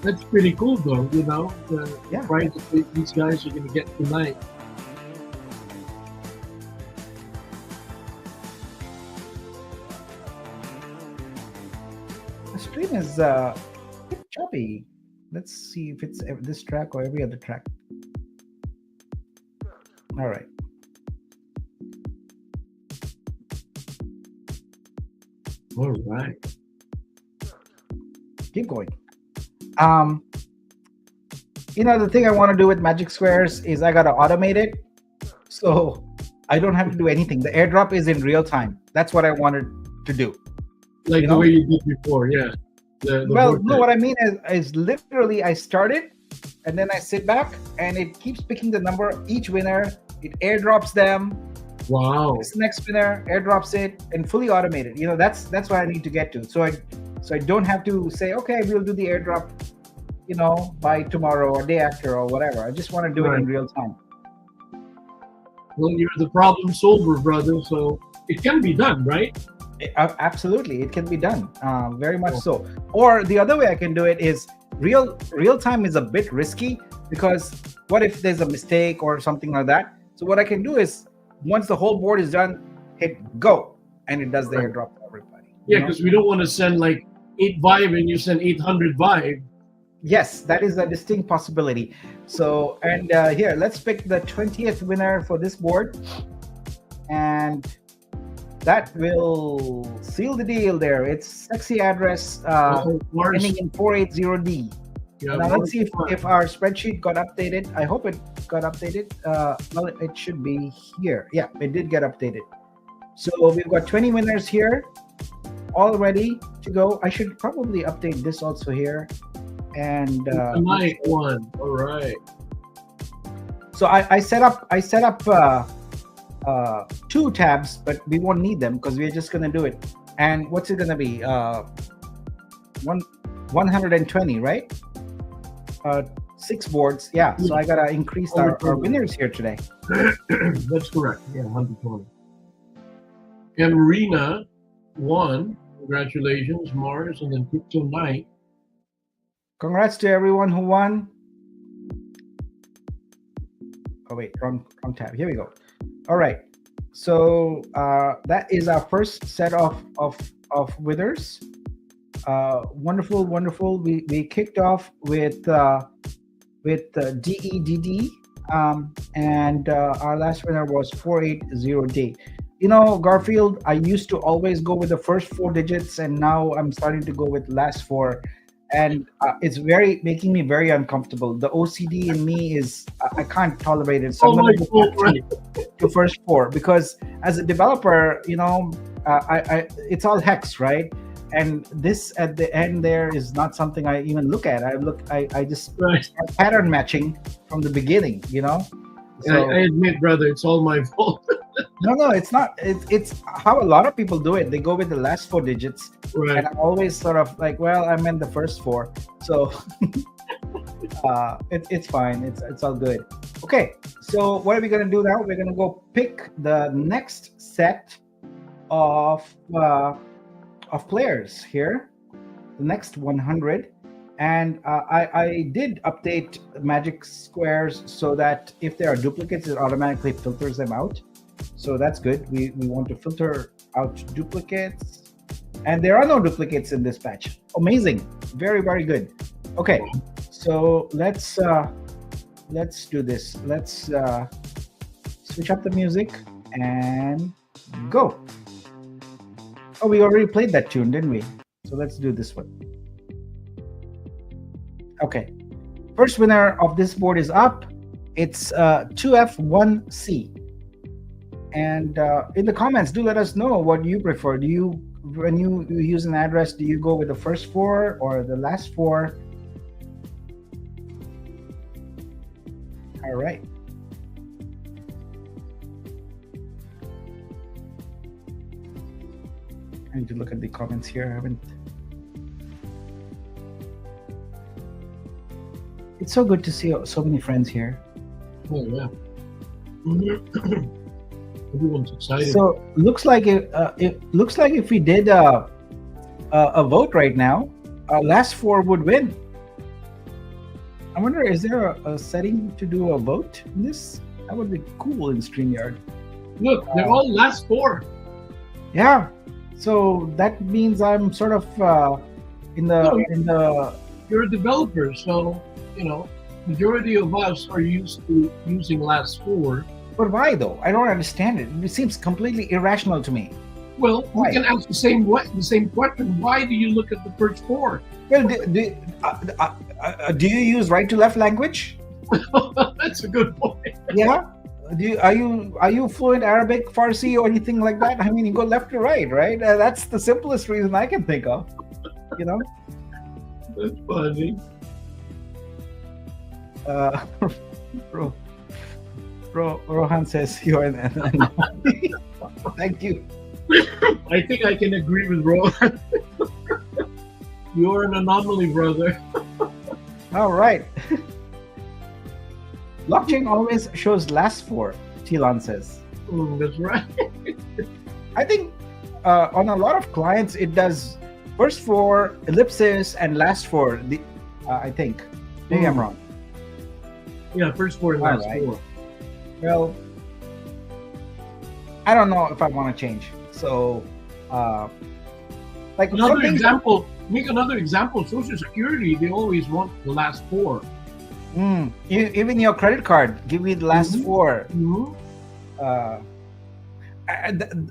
that's pretty cool, though. The yeah, prize that these guys are going to get tonight. the stream is a bit choppy. Let's see if it's this track or every other track. All right. All right. Keep going. Um, the thing I want to do with Magic Squares is I gotta automate it, so I don't have to do anything. The airdrop is in real time. That's what I wanted to do. Like You the know? way you did before, yeah. The Well, no, vortex. what I mean is literally I started, and then I sit back, and it keeps picking the number each winner. It airdrops them. Wow. This next winner airdrops it and fully automated. That's what I need to get to. So I don't have to say, okay, we'll do the airdrop, by tomorrow or day after or whatever. I just want to do it Right. in real time. Well, you're the problem solver, brother, so it can be done, right? Absolutely, it can be done. Very much so. Or the other way I can do it is real time is a bit risky because what if there's a mistake or something like that? So what I can do is once the whole board is done, hit go, and it does the Right. airdrop to everybody. Yeah, because we don't want to send like 8 vibe and you send 800 vibe. Yes, that is a distinct possibility. So, and here, let's pick the 20th winner for this board. And that will seal the deal there. It's sexy address Mars. ending in 480D. Yeah, Now, let's see Mars. if our spreadsheet got updated. I hope it got updated. Well, it should be here. Yeah, it did get updated. So we've got 20 winners here, all ready to go. I should probably update this also here. And Tonight one. All right. so I set up two tabs, but we won't need them because we're just gonna do it. And what's it gonna be? 120, right? 6 boards. Yeah. So I gotta increase our winners here today. That's correct. Yeah, 120. And Marina won. Congratulations, Mars, and then Crypto Knight. Congrats to everyone who won. Oh wait, wrong tab. Here we go. All right. So that is our first set of winners. Wonderful. We kicked off with DEDD, and our last winner was 480D. Garfield, I used to always go with the first 4 digits, and now I'm starting to go with last 4, and it's making me very uncomfortable. The OCD in me is I can't tolerate it. So I'm going to go back to first 4 because as a developer, it's all hex, right? And this at the end there is not something I even look at. I just start pattern matching from the beginning, So, I admit, brother, it's all my fault. no, it's not. It's how a lot of people do it. They go with the last 4 digits, Right. and I'm always sort of like, well, I meant the first 4, so it's fine. It's all good. Okay, so what are we gonna do now? We're gonna go pick the next set of players here, the next 100. And I did update Magic Squares so that if there are duplicates, it automatically filters them out. So that's good. We want to filter out duplicates. And there are no duplicates in this patch. Amazing. Very, very good. Okay, so let's do this. Let's switch up the music and go. Oh, we already played that tune, didn't we? So let's do this one. Okay, first winner of this board is up. It's 2F1C. And in the comments, do let us know what you prefer. When you use an address, do you go with the first 4 or the last 4? All right. I need to look at the comments here. I haven't. It's so good to see so many friends here. Oh yeah. Everyone's excited. So it looks like if we did a vote right now, last four would win. I wonder, is there a setting to do a vote in this? That would be cool in StreamYard. Look, they're all last four. Yeah. So that means I'm sort of in No, the. you're a developer, so you know majority of us are used to using last four. But why though? I don't understand it. It seems completely irrational to me. Well, Why? we can ask the same question. Why do you look at the first four? Well, do you use right to left language? That's a good point. Yeah. Are you fluent Arabic, Farsi, or anything like that? I mean, you go left to right, right? That's the simplest reason I can think of. You know. That's funny. Uh, Ro- Rohan says you're an anomaly. Thank you. I think I can agree with Rohan. You're an anomaly, brother. All right. Blockchain always shows last four, Tilon says. That's right. I think on a lot of clients, it does first four, ellipsis, and last four. I think. Maybe I'm wrong. Yeah, first four and All last right. four. Well, I don't know if I want to change. So, like Another something- example. Make another example. Social Security, they always want the last four. Even your credit card, give me the last Mhm. four. Mhm.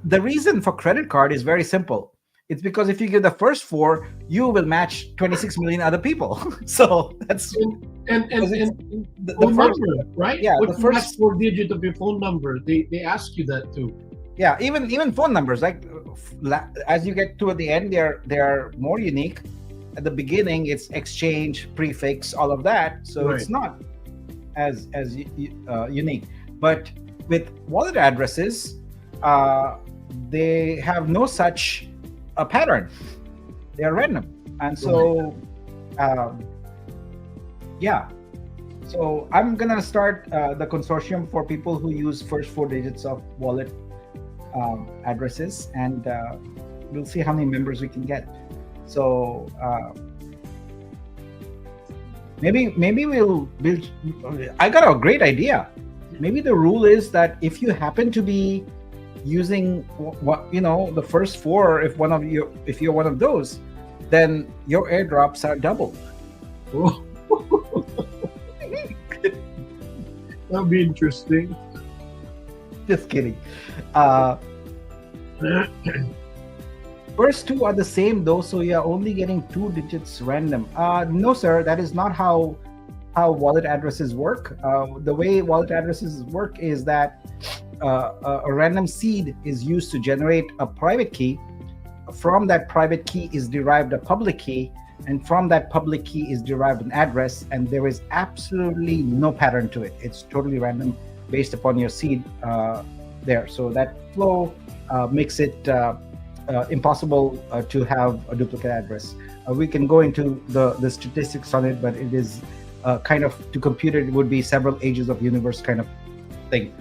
The reason for credit card is very simple. It's because if you give the first four, you will match 26 million other people. So that's And Because it's- the phone first. number, right? Yeah, What's the the first- last four digit of your phone number? They ask you that too. Yeah, even phone numbers, like as you get toward the end, they're more unique. At the beginning, it's exchange, prefix, all of that. So it's not as unique. But with wallet addresses, they have no such a pattern. They are random, and so yeah. So I'm gonna start the consortium for people who use first four digits of wallet addresses, and we'll see how many members we can get. So maybe we'll build. I got a great idea. Maybe the rule is that if you happen to be using the first four, if you're one of those, then your airdrops are doubled. Oh. That'd be interesting. Just kidding. First two are the same though, so you're only getting 2 digits random. No, sir, that is not how wallet addresses work. The way wallet addresses work is that a random seed is used to generate a private key. From that private key is derived a public key, and from that public key is derived an address, and there is absolutely no pattern to it. It's totally random based upon your seed there. So that flow makes it impossible to have a duplicate address. We can go into the statistics on it, but it is kind of, to compute it, would be several ages of universe kind of thing.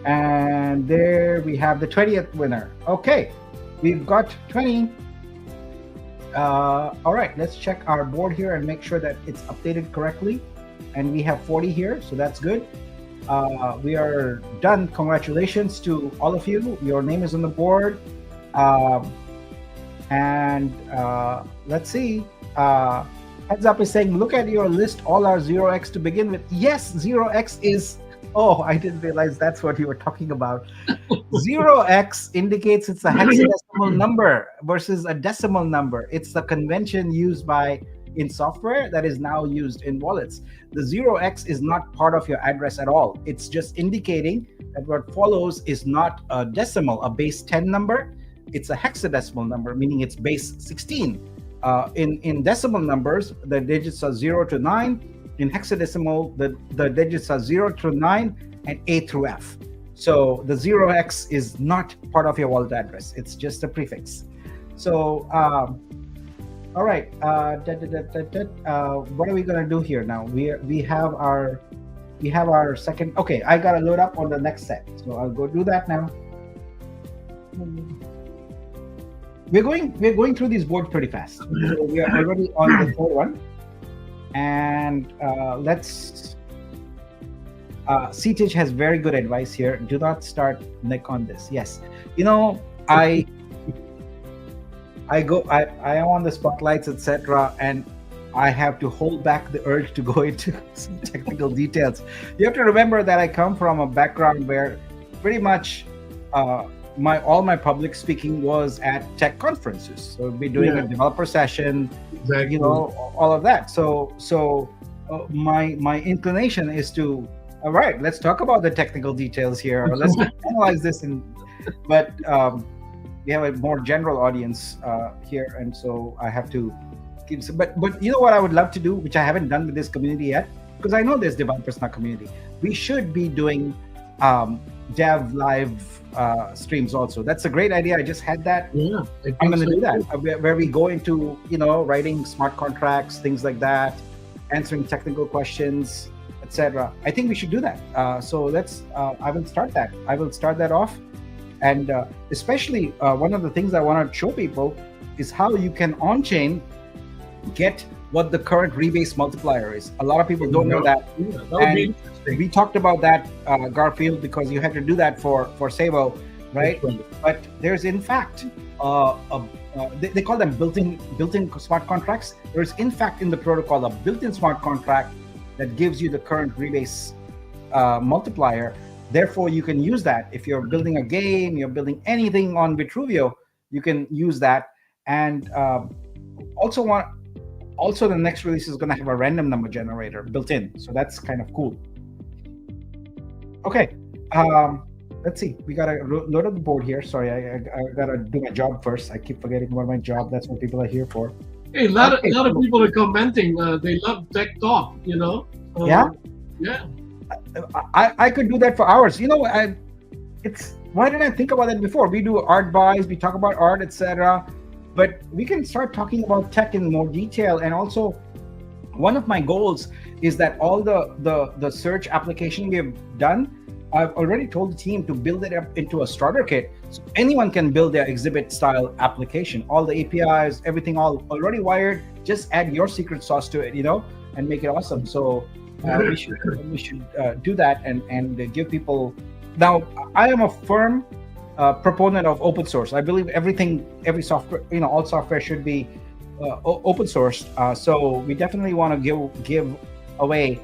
And there we have the 20th winner. Okay, we've got 20. All right, let's check our board here and make sure that it's updated correctly. And we have 40 here, so that's good. We are done. Congratulations to all of you. Your name is on the board. And let's see. Heads Up is saying, look at your list. All are 0x to begin with. Yes, 0x is... Oh, I didn't realize that's what you were talking about. 0x indicates it's a hexadecimal number versus a decimal number. It's the convention used in software that is now used in wallets. The 0x is not part of your address at all. It's just indicating that what follows is not a decimal, a base 10 number. It's a hexadecimal number, meaning it's base 16. In decimal numbers, the digits are 0 to 9. In hexadecimal, the digits are 0 through 9 and A through F. So the 0x is not part of your wallet address. It's just a prefix. So all right, what are we gonna do here now? We have our second. Okay, I gotta load up on the next set, so I'll go do that now. We're going through these boards pretty fast. So we are already on the third one, and let's. CTH has very good advice here. Do not start Nick on this. Yes, you know I am on the spotlights, etc., and I have to hold back the urge to go into some technical details. You have to remember that I come from a background where pretty much my all my public speaking was at tech conferences. So we'll be doing a developer session, Exactly. all of that. So my inclination is to, all right, let's talk about the technical details here, or let's analyze this. But we have a more general audience here, and so I have to keep. But you know what I would love to do, which I haven't done with this community yet, because I know there's developers in our community. We should be doing dev live streams also. That's a great idea. I just had that. Yeah, I'm going to do that, where we go into writing smart contracts, things like that, answering technical questions, etc. I think we should do that. So let's. I will start that. I will start that off, and especially one of the things I want to show people is how you can on-chain get what the current rebase multiplier is. A lot of people don't know that. Yeah, that would be interesting. We talked about that, Garfield, because you had to do that for Savo, right? But there's in fact they call them built-in smart contracts. There's in fact in the protocol a built-in smart contract that gives you the current rebase multiplier. Therefore, you can use that if you're building a game, you're building anything on Vitruvio, you can use that. And also the next release is going to have a random number generator built in, so that's kind of cool. Okay, let's see. We gotta load up the board here. Sorry, I gotta do my job first. I keep forgetting about my job. That's what people are here for. Hey, a lot of people are commenting. They love tech talk. Yeah. Yeah. I could do that for hours. Why didn't I think about that before? We do art buys, we talk about art, etc. But we can start talking about tech in more detail. And also, one of my goals is that all the search application we have done, I've already told the team to build it up into a starter kit, so anyone can build their exhibit style application. All the APIs, everything, all already wired. Just add your secret sauce to it, and make it awesome. So we should do that and give people. Now, I am a firm proponent of open source. I believe every software, all software should be open sourced. So we definitely want to give away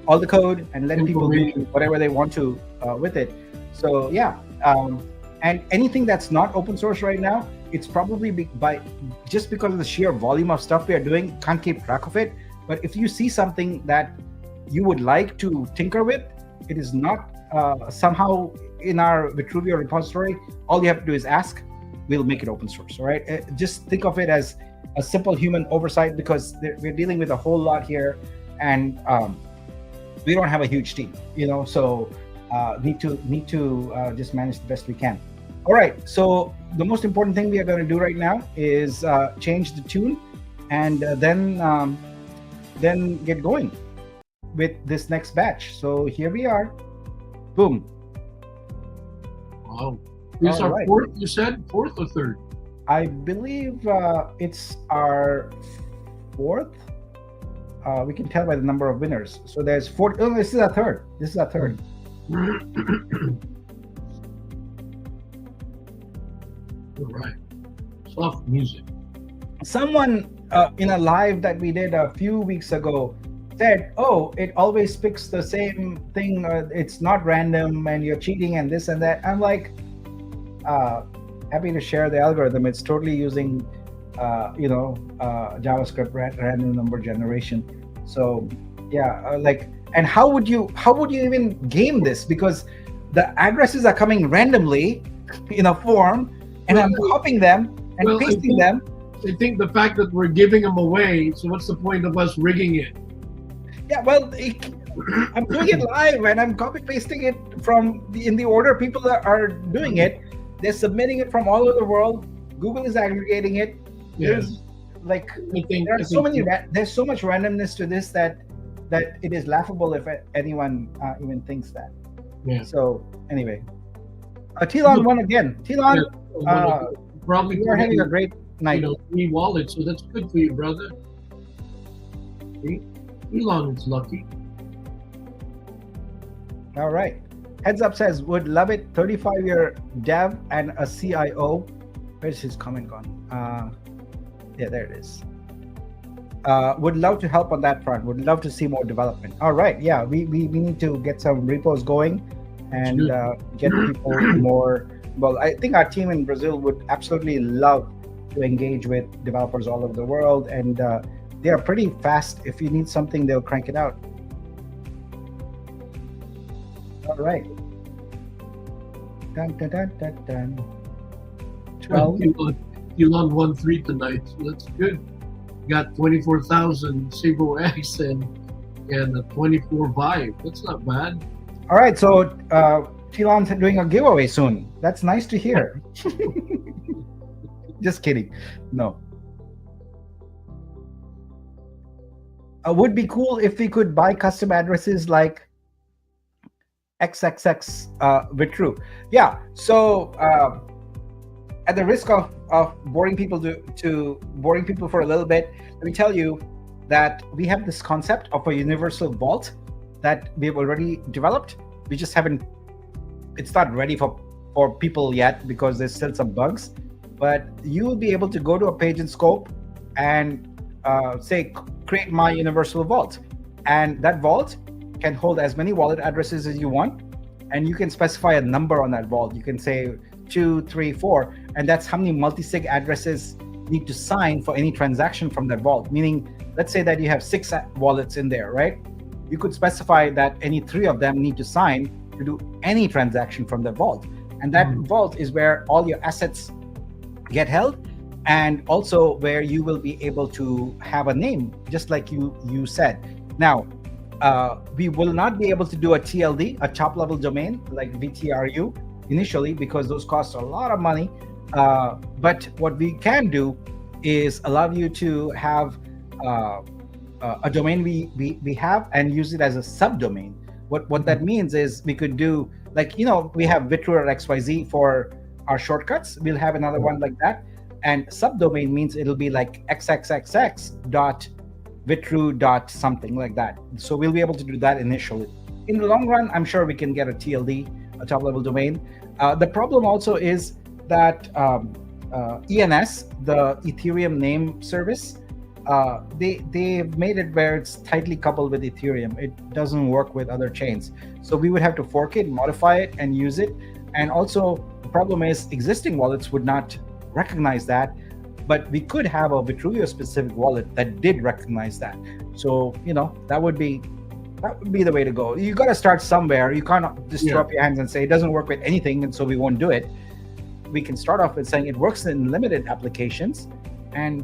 all the code and let people do whatever they want to with it. So yeah, and anything that's not open source right now, it's probably just because of the sheer volume of stuff we are doing, can't keep track of it. But if you see something that you would like to tinker with, it is not somehow in our Vitruvio repository, all you have to do is ask, we'll make it open source. All right, just think of it as a simple human oversight, because we're dealing with a whole lot here, and we don't have a huge team, so need to just manage the best we can. All right, so the most important thing we are going to do right now is change the tune, and then get going with this next batch. So here we are. Boom. Wow. This is our fourth, you said? Fourth or third? I believe it's our fourth. We can tell by the number of winners. So there's four. Oh, this is our third. All right. Soft music. Someone in a live that we did a few weeks ago said, "Oh, it always picks the same thing. It's not random, and you're cheating, and this and that." I'm like, happy to share the algorithm. It's totally using, JavaScript random number generation. So, yeah, and how would you even game this? Because the addresses are coming randomly in a form, and I'm copying them and pasting them. I think the fact that we're giving them away, so what's the point of us rigging it? Yeah, well, I'm doing it live and I'm copy pasting it from in the order people are doing it. They're submitting it from all over the world. Google is aggregating it. Yeah, There's like I think there are I so think many there's so much randomness to this that it is laughable if anyone even thinks that. yeah. So anyway, Tilon Look, won again. yeah, Tilon, one of uh, probably you are having a three, great night. three wallets, so that's good for you, brother. See? Elon is lucky. All right. Heads up says would love it. 35-year dev and a CIO. Where's his comment gone? Yeah, there it is. Would love to help on that front. Would love to see more development. All right. Yeah, we need to get some repos going and get people more. Well, I think our team in Brazil would absolutely love to engage with developers all over the world. And they are pretty fast. If you need something, they'll crank it out. All right. Dun, dun, dun, dun, dun. 12. Elon won 3 tonight, so that's good. Got 24,000 Cibo X and a 24 Vibe. That's not bad. All right. So Tilon's doing a giveaway soon. That's nice to hear. Just kidding. No. Would be cool if we could buy custom addresses like XXX Vitru. Yeah. So at the risk of boring people to boring people for a little bit, let me tell you that we have this concept of a universal vault that we've already developed. We just haven't. It's not ready for people yet because there's still some bugs. But you will be able to go to a page in Scope and say create my universal vault, and that vault can hold as many wallet addresses as you want, and you can specify a number on that vault. You can say 2, 3, 4, and that's how many multi-sig addresses need to sign for any transaction from that vault. Meaning, let's say that you have 6 wallets in there, right? You could specify that any 3 of them need to sign to do any transaction from the vault, and that vault is where all your assets get held, and also where you will be able to have a name, just like you said. Now, we will not be able to do a TLD, a top level domain like VTRU initially, because those cost a lot of money. But what we can do is allow you to have a domain we have and use it as a subdomain. What that means is we could do, like, we have Vitru.xyz for our shortcuts. We'll have another one like that. And subdomain means it'll be like xxxx.vitru.something like that. So we'll be able to do that initially. In the long run, I'm sure we can get a TLD, a top level domain. The problem also is that ENS, the Ethereum name service, they've made it where it's tightly coupled with Ethereum. It doesn't work with other chains. So we would have to fork it, modify it, and use it. And also the problem is existing wallets would not recognize that, but we could have a Vitruvius specific wallet that did recognize that. So that would be the way to go. You got to start somewhere. You can't just throw up your hands and say it doesn't work with anything, and so we won't do it. We can start off with saying it works in limited applications, and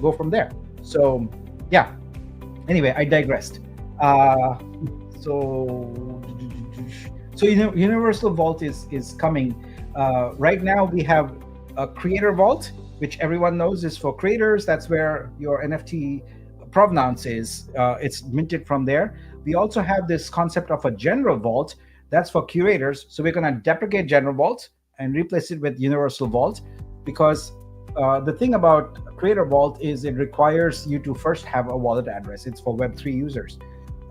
go from there. So yeah. Anyway, I digressed. So Universal Vault is coming. Right now we have a Creator Vault, which everyone knows is for creators. That's where your NFT provenance is. It's minted from there. We also have this concept of a General Vault. That's for curators. So we're going to deprecate General Vault and replace it with Universal Vault, because the thing about Creator Vault is it requires you to first have a wallet address. It's for Web3 users.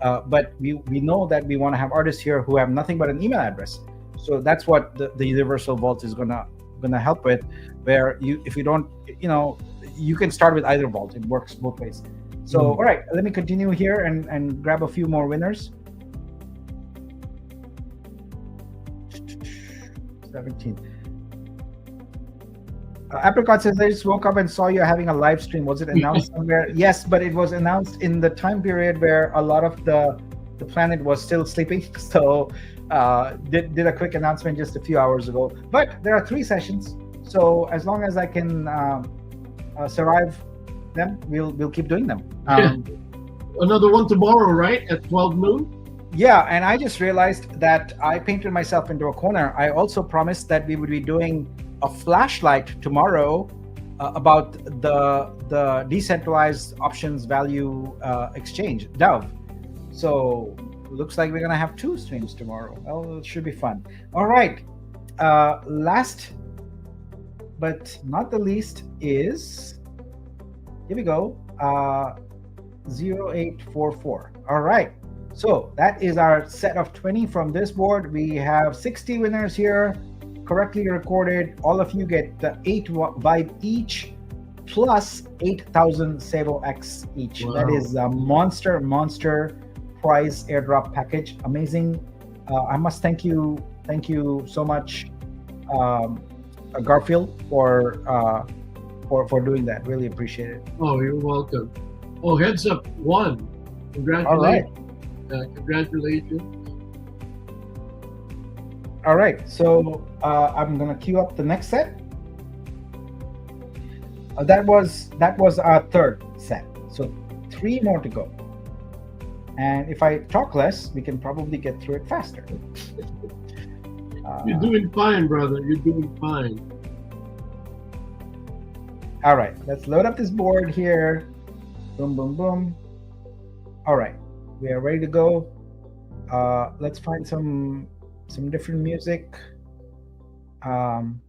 But we know that we want to have artists here who have nothing but an email address. So that's what the Universal Vault is gonna help with, where if you don't, you can start with either vault. It works both ways. So all right, let me continue here and grab a few more winners. 17. Apricot says, I just woke up and saw you having a live stream. Was it announced somewhere? Yes, but it was announced in the time period where a lot of the planet was still sleeping. So did a quick announcement just a few hours ago. But there are 3 sessions. So as long as I can survive them, we'll keep doing them. Another one tomorrow, right? At 12 noon? Yeah, and I just realized that I painted myself into a corner. I also promised that we would be doing a flashlight tomorrow about the decentralized options value exchange, Dove. So looks like we're gonna have two streams tomorrow. Well, it should be fun. All right. Last but not the least is here we go. 0844. All right. So that is our set of 20 from this board. We have 60 winners here, correctly recorded. All of you get the 8 vibe each plus 8,000 Savo X each. That Wow. is a monster prize airdrop package. Amazing. I must thank you so much, um, Garfield, for doing that. Really appreciate it. Oh, you're welcome. Oh, heads up, one. All right. Congratulations. Congratulations. All right, so I'm gonna queue up the next set. That was our third set. So three more to go. And if I talk less, we can probably get through it faster. You're Uh, doing fine, brother. You're doing fine. all right, let's load up this board here. Boom, boom, boom. All right, we are ready to go. Let's find some different music. Um,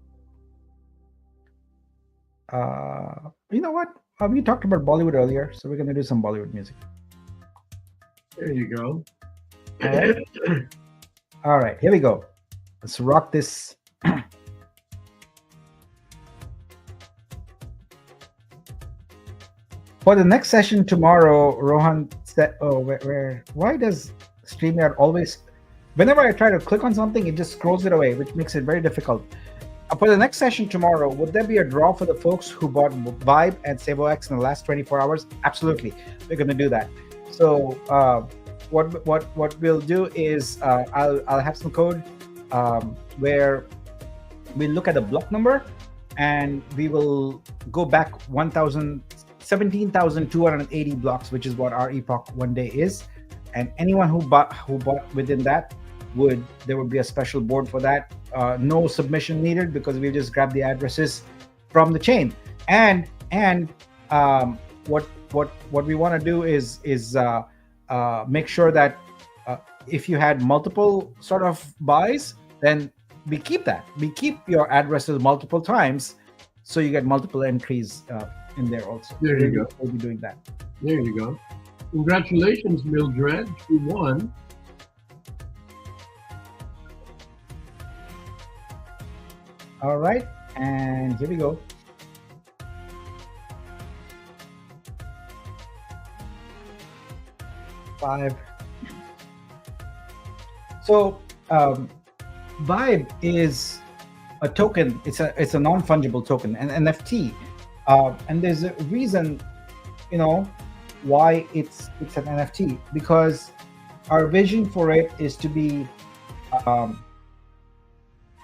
you know what? We talked about Bollywood earlier, so we're gonna do some Bollywood music. There you go. All right. All right, here we go. Let's rock this. For the next session tomorrow, Rohan said, "Oh, why does StreamYard always? Whenever I try to click on something, it just scrolls it away, which makes it very difficult." For the next session tomorrow, would there be a draw for the folks who bought Vibe and SavoX in the last 24 hours? Absolutely, we're going to do that. So, what we'll do is I'll have some code where we look at the block number and we will go back 17,280 blocks, which is what our epoch one day is. And anyone who bought within that there would be a special board for that. No submission needed because we just grab the addresses from the chain. And what we want to do is make sure that if you had multiple sort of buys, then we keep that. We keep your addresses multiple times, so you get multiple entries in there also. There you go. We'll be doing that. There you go. Congratulations, Mildred. You won. All right, and here we go. Five. So Vibe is a token. It's a non-fungible token, an NFT, and there's a reason, why it's an NFT, because our vision for it is to be um,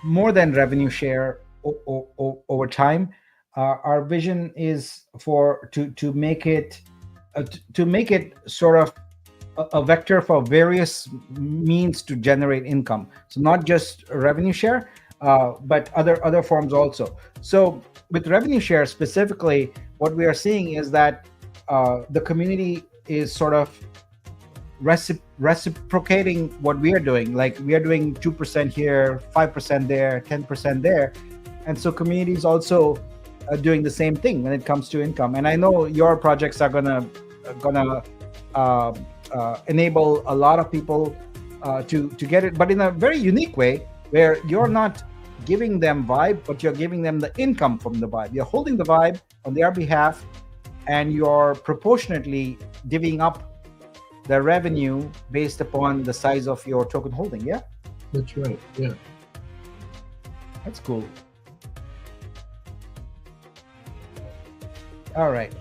more than revenue share over time. Our vision is to make it sort of a vector for various means to generate income. So not just revenue share, but other forms also. So with revenue share specifically, what we are seeing is that the community is sort of reciprocating what we are doing. Like we are doing 2% here, 5% there, 10% there, and so communities also doing the same thing when it comes to income. And I know your projects are gonna uh, enable a lot of people to get it, but in a very unique way, where you're not giving them Vibe, but you're giving them the income from the Vibe. You're holding the Vibe on their behalf, and you're proportionately divvying up the revenue based upon the size of your token holding. Yeah, That's right. Yeah. that's cool. All right.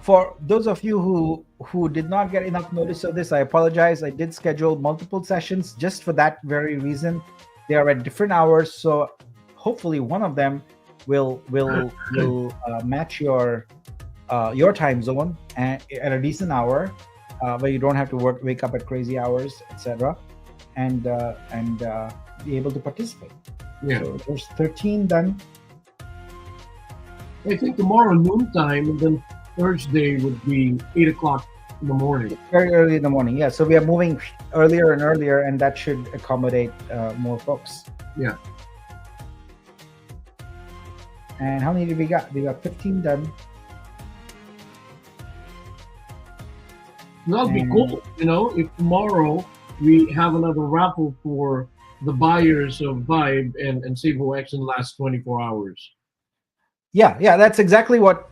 For those of you who did not get enough notice of this, I apologize. I did schedule multiple sessions just for that very reason. They are at different hours, so hopefully one of them will match your time zone at a decent hour. where you don't have to wake up at crazy hours, etc., and be able to participate. Yeah. So there's 13 done. I think tomorrow noontime, and then Thursday would be 8 o'clock in the morning. Very early in the morning. Yeah, so we are moving earlier and earlier, and that should accommodate more folks. Yeah. And how many did we got? We got 15 done. That'll be And cool. If tomorrow we have another raffle for the buyers of Vibe and Savo X in the last 24 hours. yeah, that's exactly what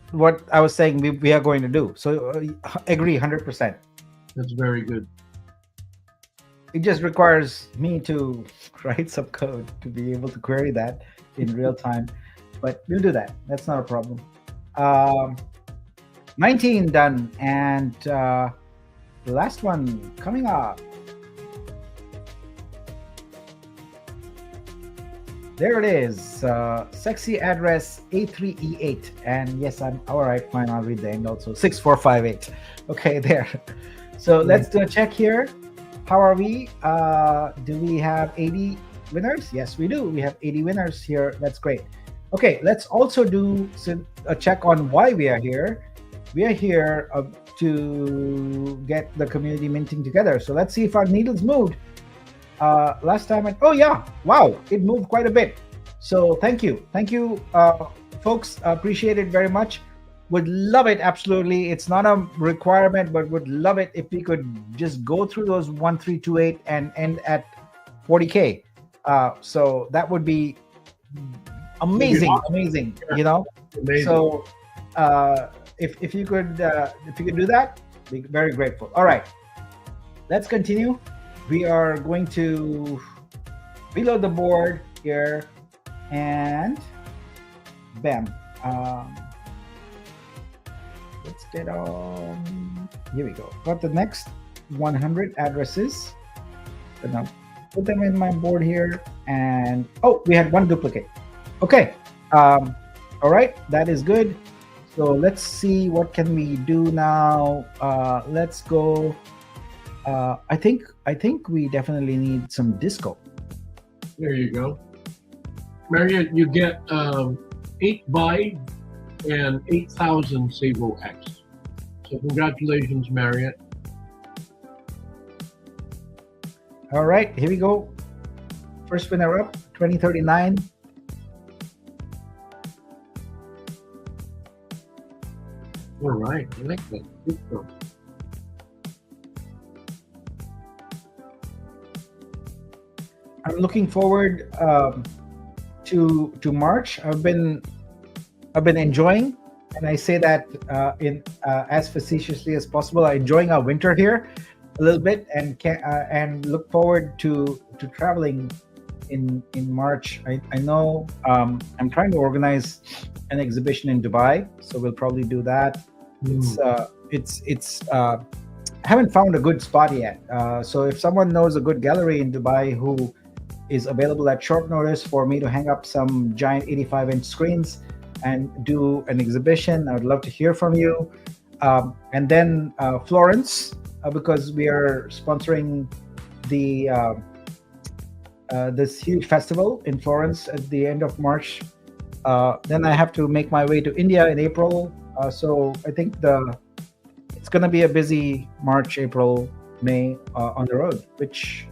I was saying. We are going to do. So agree 100%. That's very good. It just requires me to write some code to be able to query that in real time, but we'll do that. That's not a problem. 19 done, and the last one coming up. There it is. Sexy address A3E8. And yes, I'm all right. Fine. I'll read the end also. 6458. Okay, there. So let's do a check here. How are we? Do we have 80 winners? Yes, we do. We have 80 winners here. That's great. Okay, let's also do a check on why we are here. We are here to get the community minting together. So let's see if our needles moved. Last time, oh yeah, wow, it moved quite a bit. So thank you, folks. Appreciate it very much. Would love it, absolutely. It's not a requirement, but would love it if we could just go through those 1328 and end at 40K. So that would be amazing, amazing. Amazing. So if you could do that, be very grateful. All right, let's continue. We are going to reload the board here, and bam. Let's get on. Here we go. Got the next 100 addresses. But now put them in my board here, and oh, we had one duplicate. Okay. All right, that is good. So let's see what can we do now. Let's go. I think we definitely need some disco. There you go. Marriott, you get 8 Vibe and 8,000 Savo X. So congratulations, Marriott. All right, here we go. First winner up, 2039. All right, I like that. Good stuff. I'm looking forward to March. I've been enjoying, and I say that in as facetiously as possible. I'm enjoying our winter here a little bit, and look forward to traveling in March. I know I'm trying to organize an exhibition in Dubai, so we'll probably do that. It's I haven't found a good spot yet. So if someone knows a good gallery in Dubai who is available at short notice for me to hang up some giant 85-inch screens and do an exhibition, I would love to hear from you. And then Florence, because we are sponsoring the this huge festival in Florence at the end of March. Then I have to make my way to India in April. So I think it's going to be a busy March, April, May on the road, which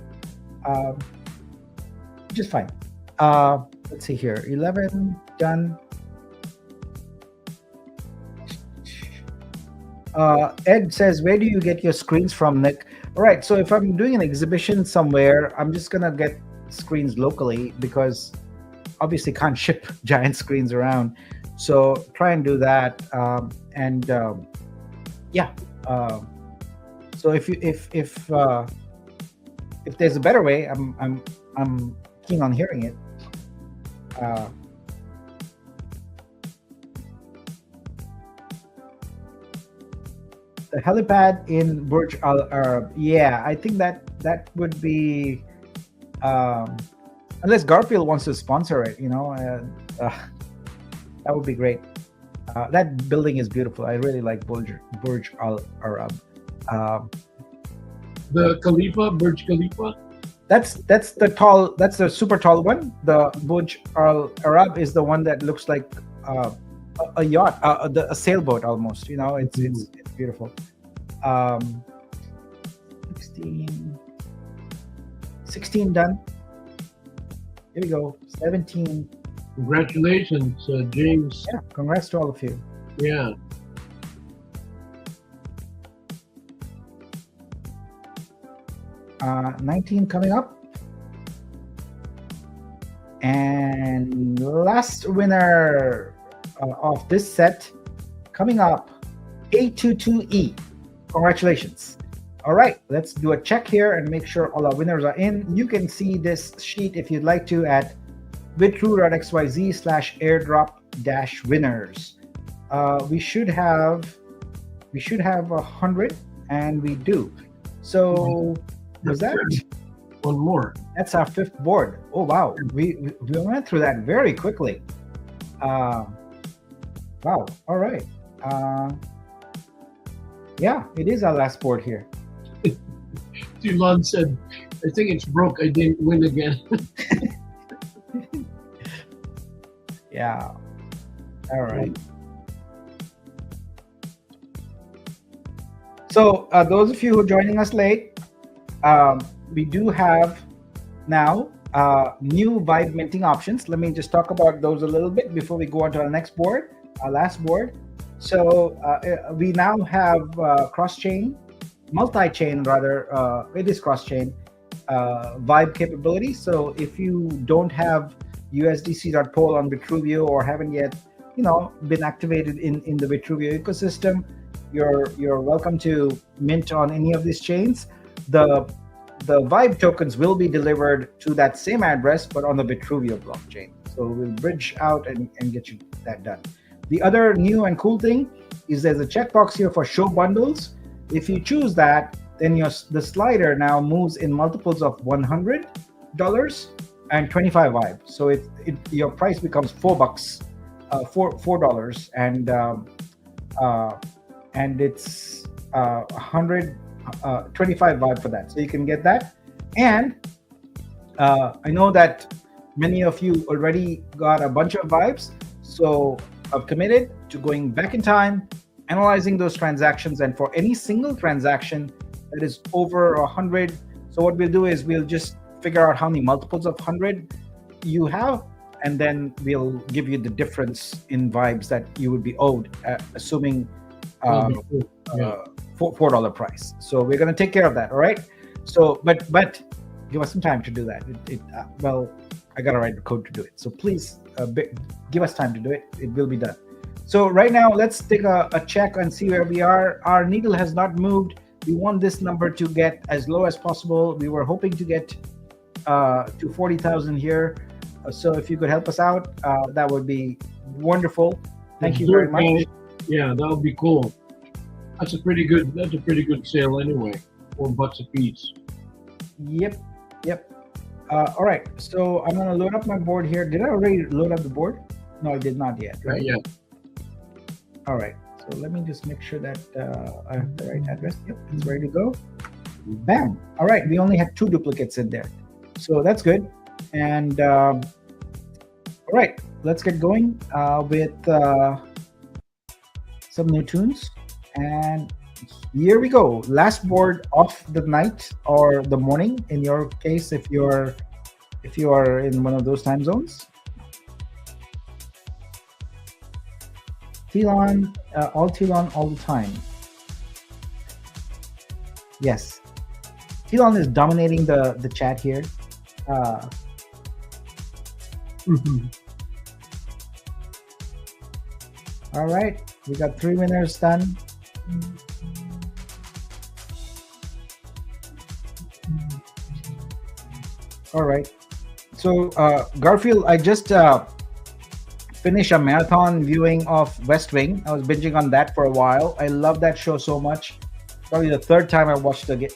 is fine. Let's see here. 11 done. Ed says, where do you get your screens from, Nick? All right, so if I'm doing an exhibition somewhere, I'm just gonna get screens locally because obviously can't ship giant screens around. So try and do that. Yeah. So if there's a better way, I'm keen on hearing it. The helipad in Burj Al Arab. Yeah, I think that would be, unless Garfield wants to sponsor it, that would be great. That building is beautiful. I really like Burj Al Arab. The Khalifa, Burj Khalifa. That's the tall. That's the super tall one. The Burj Al Arab is the one that looks like uh, a yacht, a sailboat almost. You know, Mhm. it's beautiful. Um, 16, 16 done. Here we go. 17. Congratulations, James. Yeah, congrats to all of you. Yeah. 19 coming up. And last winner of this set coming up, A22E. Congratulations. All right, let's do a check here and make sure all our winners are in. You can see this sheet if you'd like to at bitru.xyz/airdrop-winners. We should have 100, and we do. So was that? One more. That's our fifth board. Oh wow, we went through that very quickly. Uh, wow. All right. Yeah, it is our last board here. Tilon said, I think it's broke. I didn't win again. Yeah. All right. So those of you who are joining us late, we do have now new vibe minting options. Let me just talk about those a little bit before we go on to our next board, our last board. So we now have cross-chain, multi-chain rather, it is cross-chain vibe capability. So if you don't have USDC.pol on Vitruvio or haven't yet, been activated in the Vitruvio ecosystem, you're welcome to mint on any of these chains. The Vibe tokens will be delivered to that same address, but on the Vitruvio blockchain. So we'll bridge out and get you that done. The other new and cool thing is there's a checkbox here for show bundles. If you choose that, then the slider now moves in multiples of $100 and 25 Vibe. So your price becomes $4, $4, and it's 125 Vibe for that. So you can get that. And I know that many of you already got a bunch of vibes. So I've committed to going back in time, analyzing those transactions, and for any single transaction that is over 100. So what we'll do is we'll just figure out how many multiples of 100 you have, and then we'll give you the difference in vibes that you would be owed, assuming $4 price. So we're going to take care of that. All right. So, but give us some time to do that. Well, I got to write the code to do it. So please give us time to do it. It will be done. So right now, let's take a check and see where we are. Our needle has not moved. We want this number to get as low as possible. We were hoping to get to 40,000 here. So if you could help us out, that would be wonderful. Thank you very much. Yeah, that would be cool. That's a pretty good sale anyway. $4 a piece. Yep. All right. So I'm gonna load up my board here. Did I already load up the board? No, I did not yet. Right? Yeah. All right. So let me just make sure that I have the right address. Yep, it's ready to go. Bam. All right. We only had 2 duplicates in there, so that's good. And all right, let's get going with some new tunes. And here we go. Last board of the night or the morning, in your case, if you are in one of those time zones. Telon, all Telon all the time. Yes, Telon is dominating the chat here. All right, we got 3 winners done. All right. So Garfield, I just finished a marathon viewing of West Wing. I was binging on that for a while. I love that show so much. Probably the 3rd time I watched it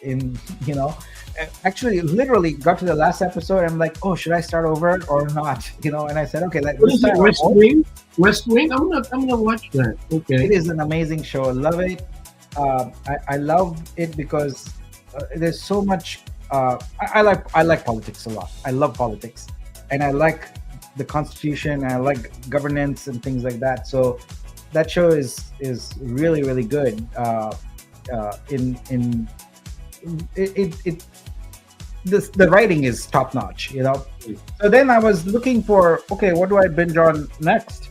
actually literally got to the last episode. I'm like, oh, should I start over or not? And I said, okay, what is it, West Wing? West Wing? I'm gonna watch that. Okay. It is an amazing show. I love it. I love it because there's so much. I like politics a lot. I love politics, and I like the Constitution. And I like governance and things like that. So that show is really really good. In it the writing is top notch. So then I was looking for, okay, what do I binge on next?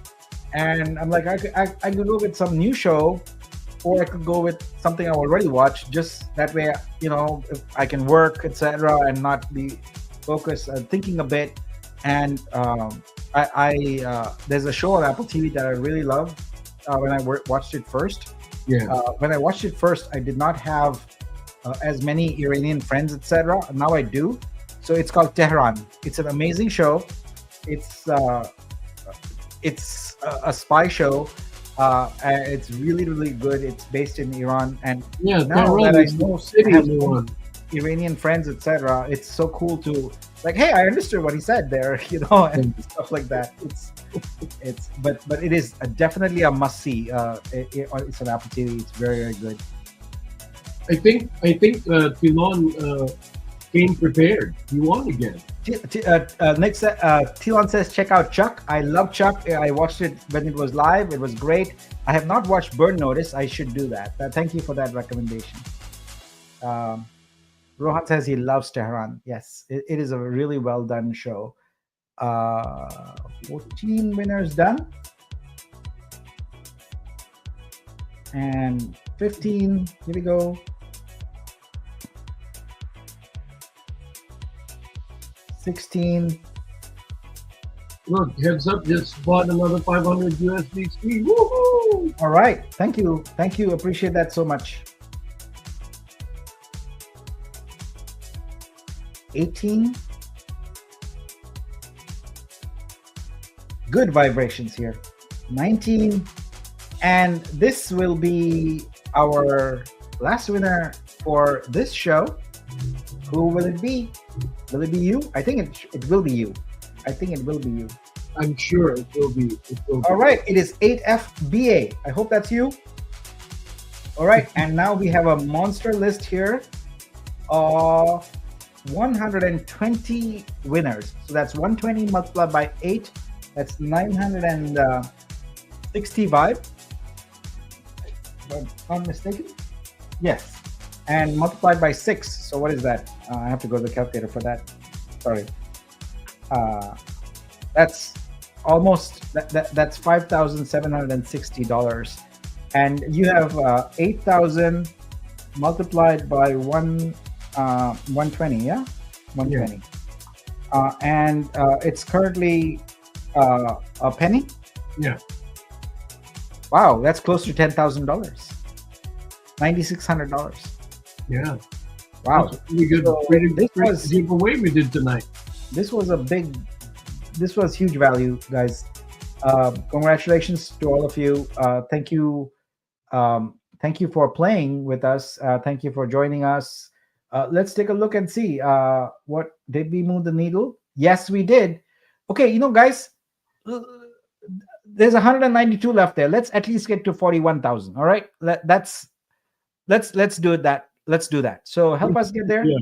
And I'm like, I could go with some new show, or I could go with something I already watched. Just that way, if I can work, etc., and not be focused, thinking a bit. And I there's a show on Apple TV that I really love. When I watched it first, Yeah. I did not have as many Iranian friends, etc. Now I do. So it's called Tehran. It's an amazing show. It's uh, it's a spy show. And it's really really good. It's based in Iran, and Yeah, now that Tehran I is the know I city have in so many Iran. Iranian friends, etc., it's so cool to, like, hey, I understood what he said there, and stuff like that. But it is definitely a must see. It's on Apple TV. It's very very good. I think Tilon came prepared. He won again. Next, Tilon says, check out Chuck. I love Chuck. I watched it when it was live. It was great. I have not watched Burn Notice. I should do that. Thank you for that recommendation. Um, Rohan says he loves Tehran. Yes, it is a really well done show. 14 winners done, and 15. Here we go. 16. Look, heads up, just bought another 500 USDC. Woohoo! All right. Thank you. Thank you. Appreciate that so much. 18. Good vibrations here. 19. And this will be our last winner for this show. Who will it be? Will it be you? I think it will be you. I think it will be you. I'm sure it will be. It will be. All right. It is 8FBA. I hope that's you. All right. And now we have a monster list here of 120 winners. So that's 120 multiplied by 8. That's 965. If I'm not mistaken. Yes. And multiplied by 6. So what is that? I have to go to the calculator for that. Sorry. That's almost that's $5,760. And you have 8,000 multiplied by 120, yeah? 120. And it's currently a penny. Yeah. Wow, that's close to $10,000. $9,600. Yeah. Wow. That's a pretty good, So pretty, this pretty was giveaway we did tonight. this was this was huge value, guys. Congratulations to all of you. Thank you for playing with us. Thank you for joining us. Let's take a look and see. What did we move the needle? Yes, we did. Okay, guys, there's 192 left there. Let's at least get to 41,000. All right, let's do that. Let's do that. So help us get there. Yeah.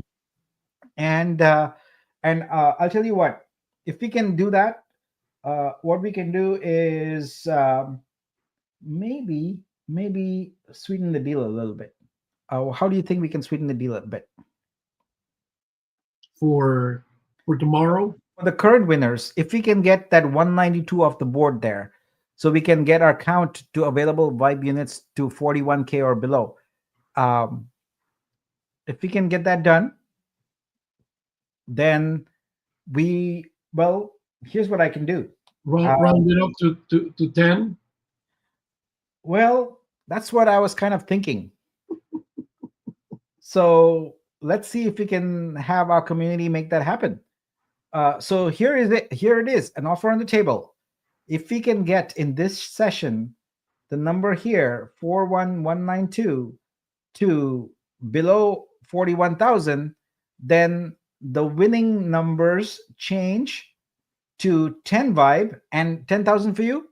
And I'll tell you what. If we can do that, what we can do is maybe sweeten the deal a little bit. How do you think we can sweeten the deal a bit? For tomorrow. For the current winners, if we can get that 192 off the board there, so we can get our count to available Vibe units to 41K or below. If we can get that done, then here's what I can do. Round it up to 10. Well, that's what I was kind of thinking. So let's see if we can have our community make that happen. So here it is, an offer on the table. If we can get in this session the number here 41192 to below 41,000, then the winning numbers change to 10 Vibe and 10,000 for you.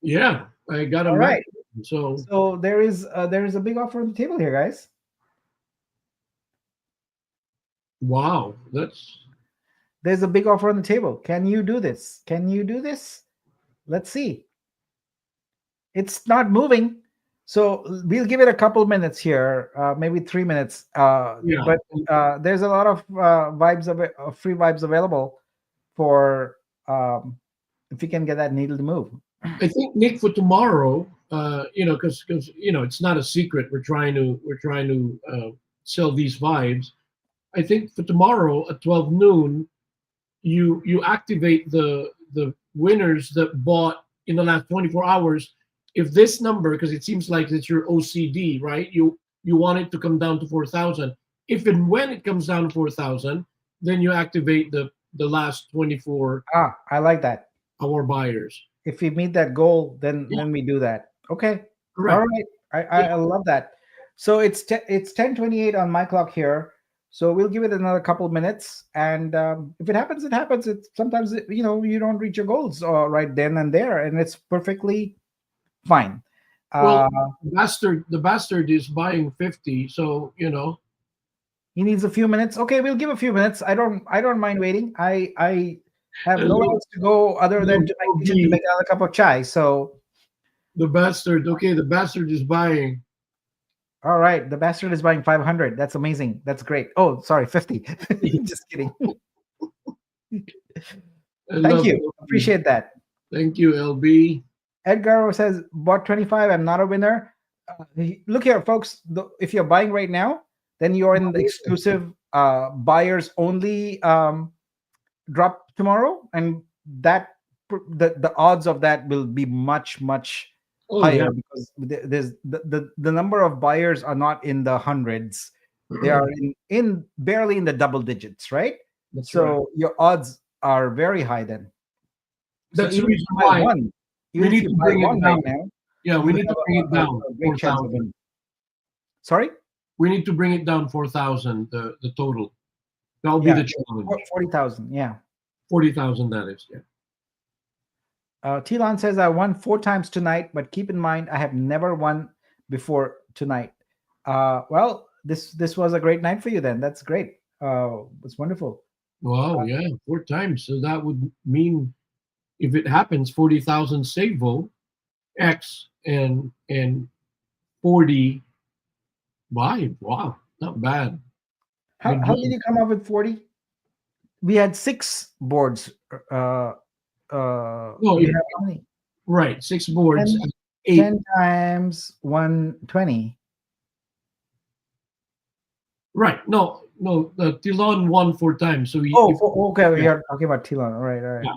Yeah, I got a All right. So So there is a big offer on the table here, guys. Wow, that's There's a big offer on the table. Can you do this? Can you do this? Let's see. It's not moving. So we'll give it a couple minutes here, maybe 3 minutes. yeah. But there's a lot of free vibes available for if you can get that needle to move. I think Nick for tomorrow, because it's not a secret. We're trying to sell these vibes. I think for tomorrow at 12 noon, you activate the winners that bought in the last 24 hours. If this number, because it seems like it's your OCD, right? You want it to come down to 4,000. If and when it comes down to 4,000, then you activate the last 24 I like that. hour buyers. If we meet that goal, then Yeah, we do that. Okay. All correct. right. Yeah. I love that. So it's 10:28 on my clock here. So we'll give it another couple minutes, and if it happens, it happens. It's sometimes you don't reach your goals right then and there, and it's perfectly fine. Well, Uh, the bastard is buying 50, so he needs a few minutes. Okay, we'll give a few minutes. I don't mind waiting. I have nowhere hello, else to go other than hello, to my kitchen to LB, make another cup of chai. So the bastard. Okay, the bastard is buying. all right, the bastard is buying 500. That's amazing. That's great. Oh, sorry, 50. Just kidding. I Thank love you. LB. Appreciate that. Thank you, LB. Edgar says, bought 25. I'm not a winner. Look here, folks. If you're buying right now, then you're in the exclusive buyers only drop tomorrow. And that the odds of that will be much, much Oh yeah, higher because there's the number of buyers are not in the hundreds. They are in barely in the double digits, right? that's right. So your odds are very high then. So That's the even if reason you buy why one, we even if need you to buy bring it one right down. now, Yeah, we you need to have bring it down a great four chance of thousand. winning. Sorry? We need to bring it down 4,000. The total. That'll be Yeah, the challenge. 40,000. Yeah. 40,000. That is. Yeah. Tilon says, I won 4 times tonight, but keep in mind, I have never won before tonight. Well, this was a great night for you then. That's great. It's wonderful. Wow. Yeah. 4 times. So that would mean if it happens, 40,000 Savo X and 40 vibe. Wow. Not bad. Good How did job. you come up with 40? We had 6 boards. Uh, No, we have how many? right. 6 boards. 10, Eight. 10 times 120. Right. No, no. The Tilon won 4 times. So Oh, if okay. We yeah, are talking about Tilon. All right, all right. yeah.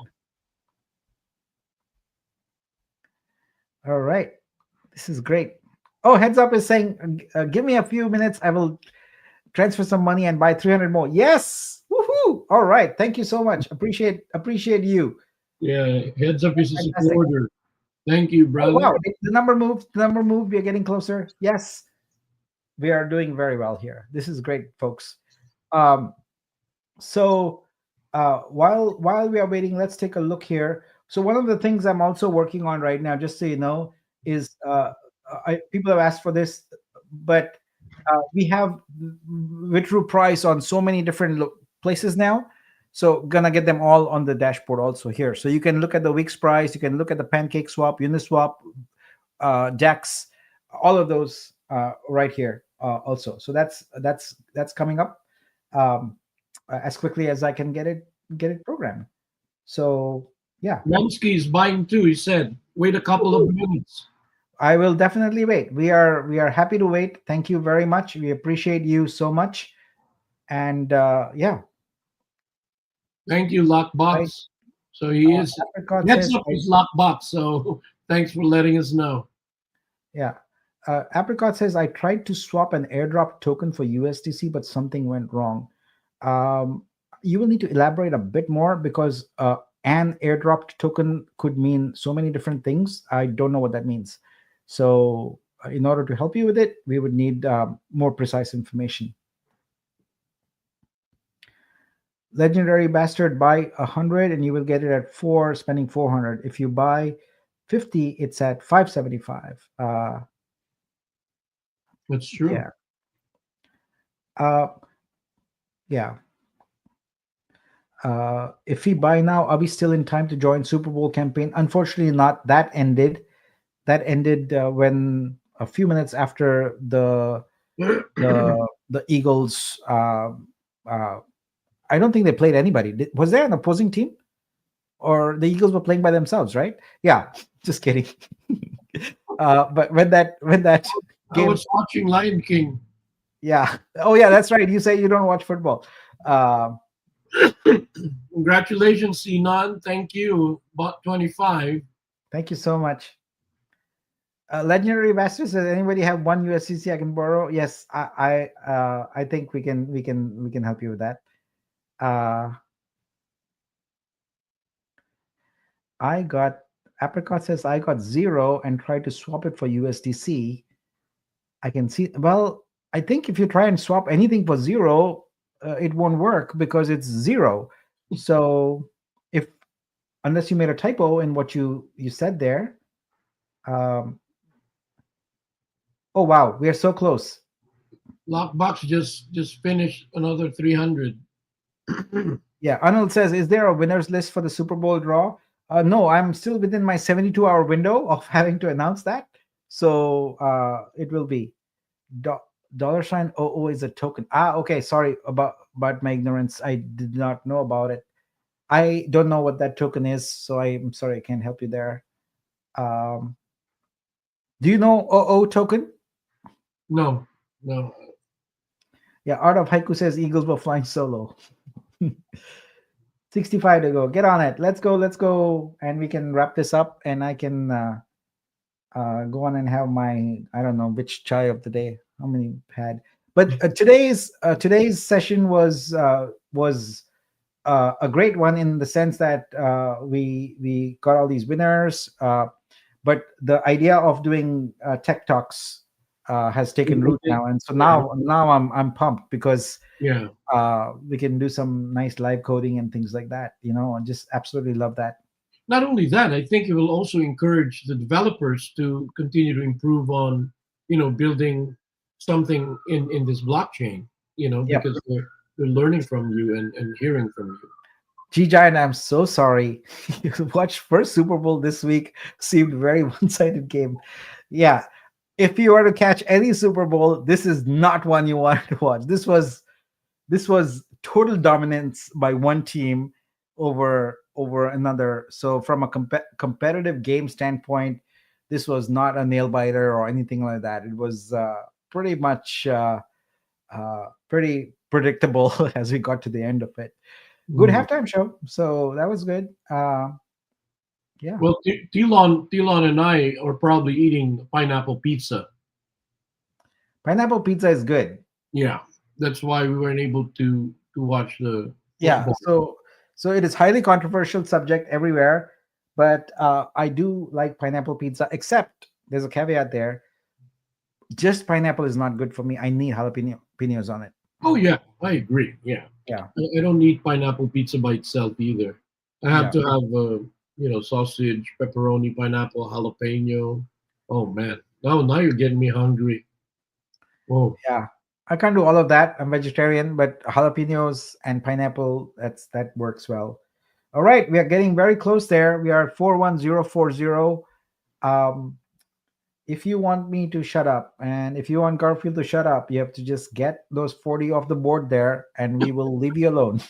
All right. This is great. Oh, heads up is saying, give me a few minutes. I will transfer some money and buy 300 more. Yes. Woohoo. All right. Thank you so much. Appreciate you. Yeah, heads up is a Fantastic. supporter. Thank you, Oh, brother. wow. The number moved. The number moved. We are getting closer. Yes. We are doing very well here. This is great, folks. Um, so while we are waiting, let's take a look here. So one of the things I'm also working on right now, just so you know, is people have asked for this, but we have withdrew price on so many different places now. So gonna get them all on the dashboard also here. So you can look at the Wix price, you can look at the Pancake Swap, Uniswap, Jax, all of those right here also. So that's coming up um, as quickly as I can get it programmed. So yeah, Monsky is buying too. He said, wait a couple of minutes. I will definitely wait. We are happy to wait. Thank you very much. We appreciate you so much. And yeah, Thank you, right. Lockbox. So he is Apricot heads says, up is Lockbox. So thanks for letting us know. yeah. Apricot says, I tried to swap an airdrop token for USDC, but something went wrong. Um, you will need to elaborate a bit more because an airdropped token could mean so many different things. I don't know what that means. So, in order to help you with it, we would need more precise information. Legendary Bastard, buy 100 and you will get it at 4, spending 400. If you buy 50, it's at 575. That's true. Yeah. Uh, yeah. If we buy now, are we still in time to join Super Bowl campaign? Unfortunately, not. That ended. That ended when a few minutes after the Eagles. Uh, I don't think they played anybody. Was there an opposing team, or the Eagles were playing by themselves? Right? Yeah. Just kidding. But when that I game, was watching Lion King. yeah. Oh yeah, that's right. You say you don't watch football. Uh, Congratulations, Sinan. Thank you. Bot 25. Thank you so much. Legendary Master says, anybody have one USCC I can borrow? Yes, I think we can help you with that. Uh, I got Apricot says I got zero and tried to swap it for USDC. I can see. Well, I think if you try and swap anything for zero, it won't work because it's zero. So if unless you made a typo in what you said there. Um, oh wow, we are so close. Lockbox just finished another 300. Yeah, Arnold says, is there a winners list for the Super Bowl draw? No, I'm still within my 72-hour window of having to announce that. So it will be do- dollar sign OO is a token. Ah, okay. Sorry about my ignorance. I did not know about it. I don't know what that token is, so I'm sorry I can't help you there. Um, do you know OO token? No, no. Yeah, Art of Haiku says Eagles were flying solo. 65 to go. Get on it. Let's go. Let's go. And we can wrap this up and I can go on and have my, I don't know which chai of the day. How many had? But today's session was a great one in the sense that we got all these winners. But the idea of doing tech talks has taken root now, and so Yeah, now I'm pumped because yeah. we can do some nice live coding and things like that. I just absolutely love that. Not only that, I think it will also encourage the developers to continue to improve on, building something in this blockchain, Yep. because they're learning from you and hearing from you. G Giant, I'm so sorry. You watched first Super Bowl this week. Seemed very one-sided game. Yeah. If you were to catch any Super Bowl, this is not one you wanted to watch. This was total dominance by one team over another. So from a competitive game standpoint, this was not a nail biter or anything like that. It was pretty much pretty predictable as we got to the end of it. Good Mm. halftime show. So that was good. Yeah, Well, Tilon and I are probably eating pineapple pizza. pineapple pizza is good. Yeah, that's why we weren't able to watch the Yeah, football. so it is highly controversial subject everywhere, but I do like pineapple pizza. Except there's a caveat there. Just pineapple is not good for me. I need jalapenos on it. Oh yeah, I agree. Yeah, Yeah, I don't need pineapple pizza by itself either. I have yeah, to have sausage, pepperoni, pineapple, jalapeno. Oh man, now you're getting me hungry. Whoa. yeah. I can't do all of that. I'm vegetarian, but jalapenos and pineapple, that works well. All right, we are getting very close there. We are 41040. Um, if you want me to shut up and if you want Garfield to shut up, you have to just get those 40 off the board there and we will leave you alone.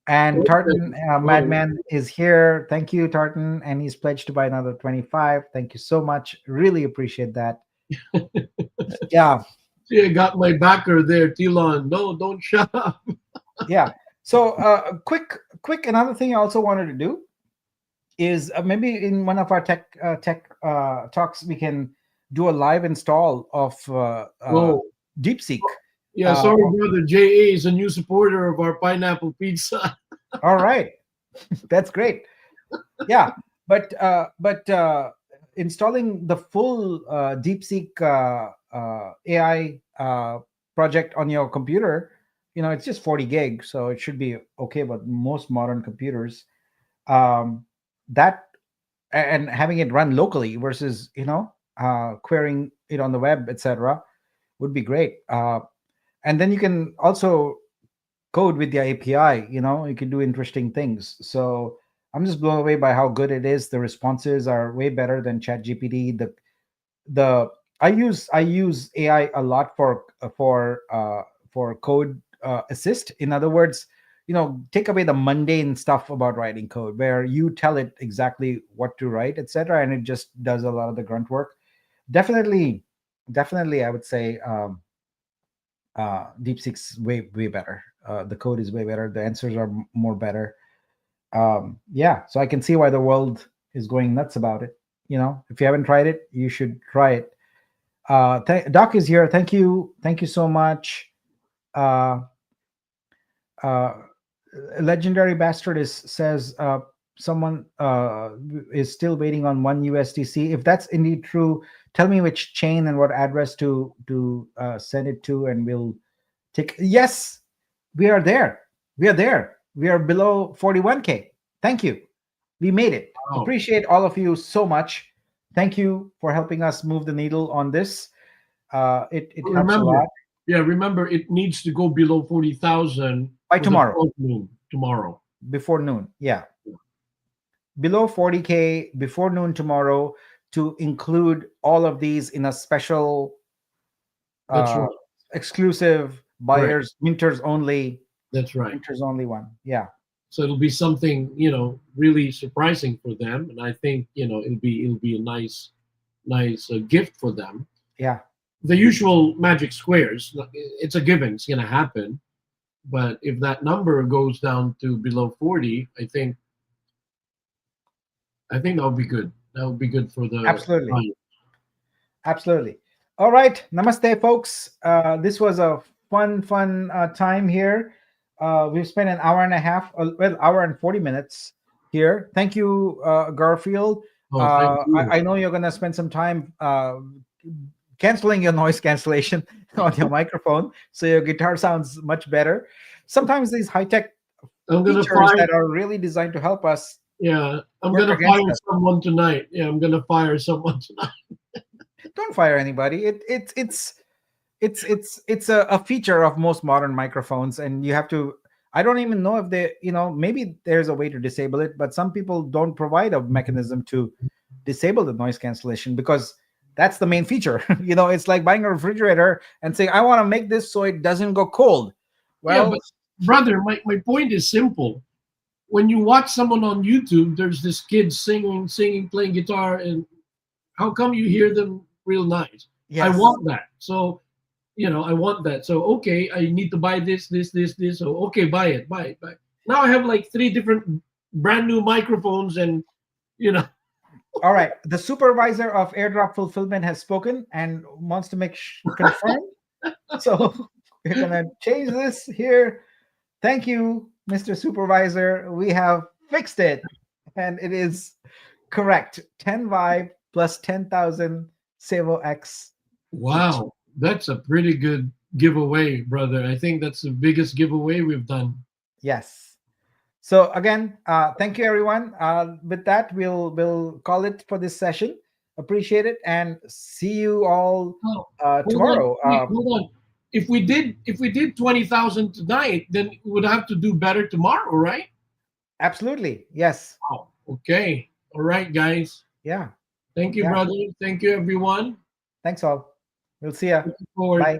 And Tartan Oh, Madman is here. Thank you, Tartan. And he's pledged to buy another 25. Thank you so much. Really appreciate that. Yeah. see, I got my backer there, Tilon. No, don't shut up. Yeah. So quick another thing I also wanted to do is maybe in one of our tech talks we can do a live install of Oh, DeepSeek. yeah. Uh, Sorry, brother. JA is a new supporter of our pineapple pizza. all right, that's great. Yeah, but installing the full DeepSeek AI project on your computer, it's just 40 gig, so it should be okay. But most modern computers, um, that and having it run locally versus querying it on the web, etc., would be great. And then you can also code with the API. You can do interesting things. So I'm just blown away by how good it is. The responses are way better than ChatGPT. The I use AI a lot for code assist. In other words, take away the mundane stuff about writing code, where you tell it exactly what to write, etc., and it just does a lot of the grunt work. Definitely, definitely, I would say DeepSeek's way better. The code is way better. The answers are more better. Yeah, so I can see why the world is going nuts about it. If you haven't tried it, you should try it. Doc is here. Thank you so much. Uh, uh, Legendary Bastard says someone is still waiting on one USDC. If that's indeed true, tell me which chain and what address to send it to, and we'll take. Yes, we are there. We are there. We are below 41K. Thank you. We made it. Wow. Appreciate all of you so much. Thank you for helping us move the needle on this. It helps a Remember, lot. yeah, remember it needs to go below 40,000 By for the tomorrow, close noon tomorrow. before noon. Yeah, below 40K before noon tomorrow, to include all of these in a special That's uh right. exclusive Correct. buyers, That's right. winters only one. Yeah. So it'll be something, really surprising for them, and I think, it'll be a nice gift for them. Yeah, The usual magic squares, it's a given, it's going to happen. But if that number goes down to below 40, I think that would be good. That would be good for the absolutely. client. Absolutely. All right. Namaste, folks. This was a fun time here. We've spent an hour and a half, well, hour and 40 minutes here. Thank you, Garfield. Oh, thank you. I know you're going to spend some time canceling your noise cancellation on your microphone so your guitar sounds much better. Sometimes these high tech I'm gonna features fire. that are really designed to help us Yeah, I'm work gonna against fire us. someone tonight. Yeah, I'm gonna fire someone tonight. Don't fire anybody. It's a feature of most modern microphones, and you have to. I don't even know if maybe there's a way to disable it, but some people don't provide a mechanism to disable the noise cancellation, because that's the main feature. It's like buying a refrigerator and saying, I want to make this so it doesn't go cold. Yeah, Well, but brother, my point is simple. When you watch someone on YouTube, there's this kid singing, playing guitar, and how come you hear them real nice? I yes. want that. So, I want that. So, okay, I need to buy this. So, okay, buy it. Now I have like three different brand new microphones, and you know, All right. The supervisor of airdrop fulfillment has spoken and wants to confirm. So we're gonna change this here. Thank you, Mr. Supervisor. We have fixed it, and it is correct. 10 Vibe plus 10,000 Savo X each. wow, that's a pretty good giveaway, brother. I think that's the biggest giveaway we've done. Yes. So again, thank you, everyone. With that, we'll call it for this session. Appreciate it, and see you all Oh, hold on, tomorrow. wait, hold on. If we did 20,000 tonight, then we would have to do better tomorrow, right? Absolutely. Yes. Wow. Okay. All right, guys. Yeah. Thank you, Yeah. brother. Thank you, everyone. Thanks all. We'll see ya. Looking forward. Bye.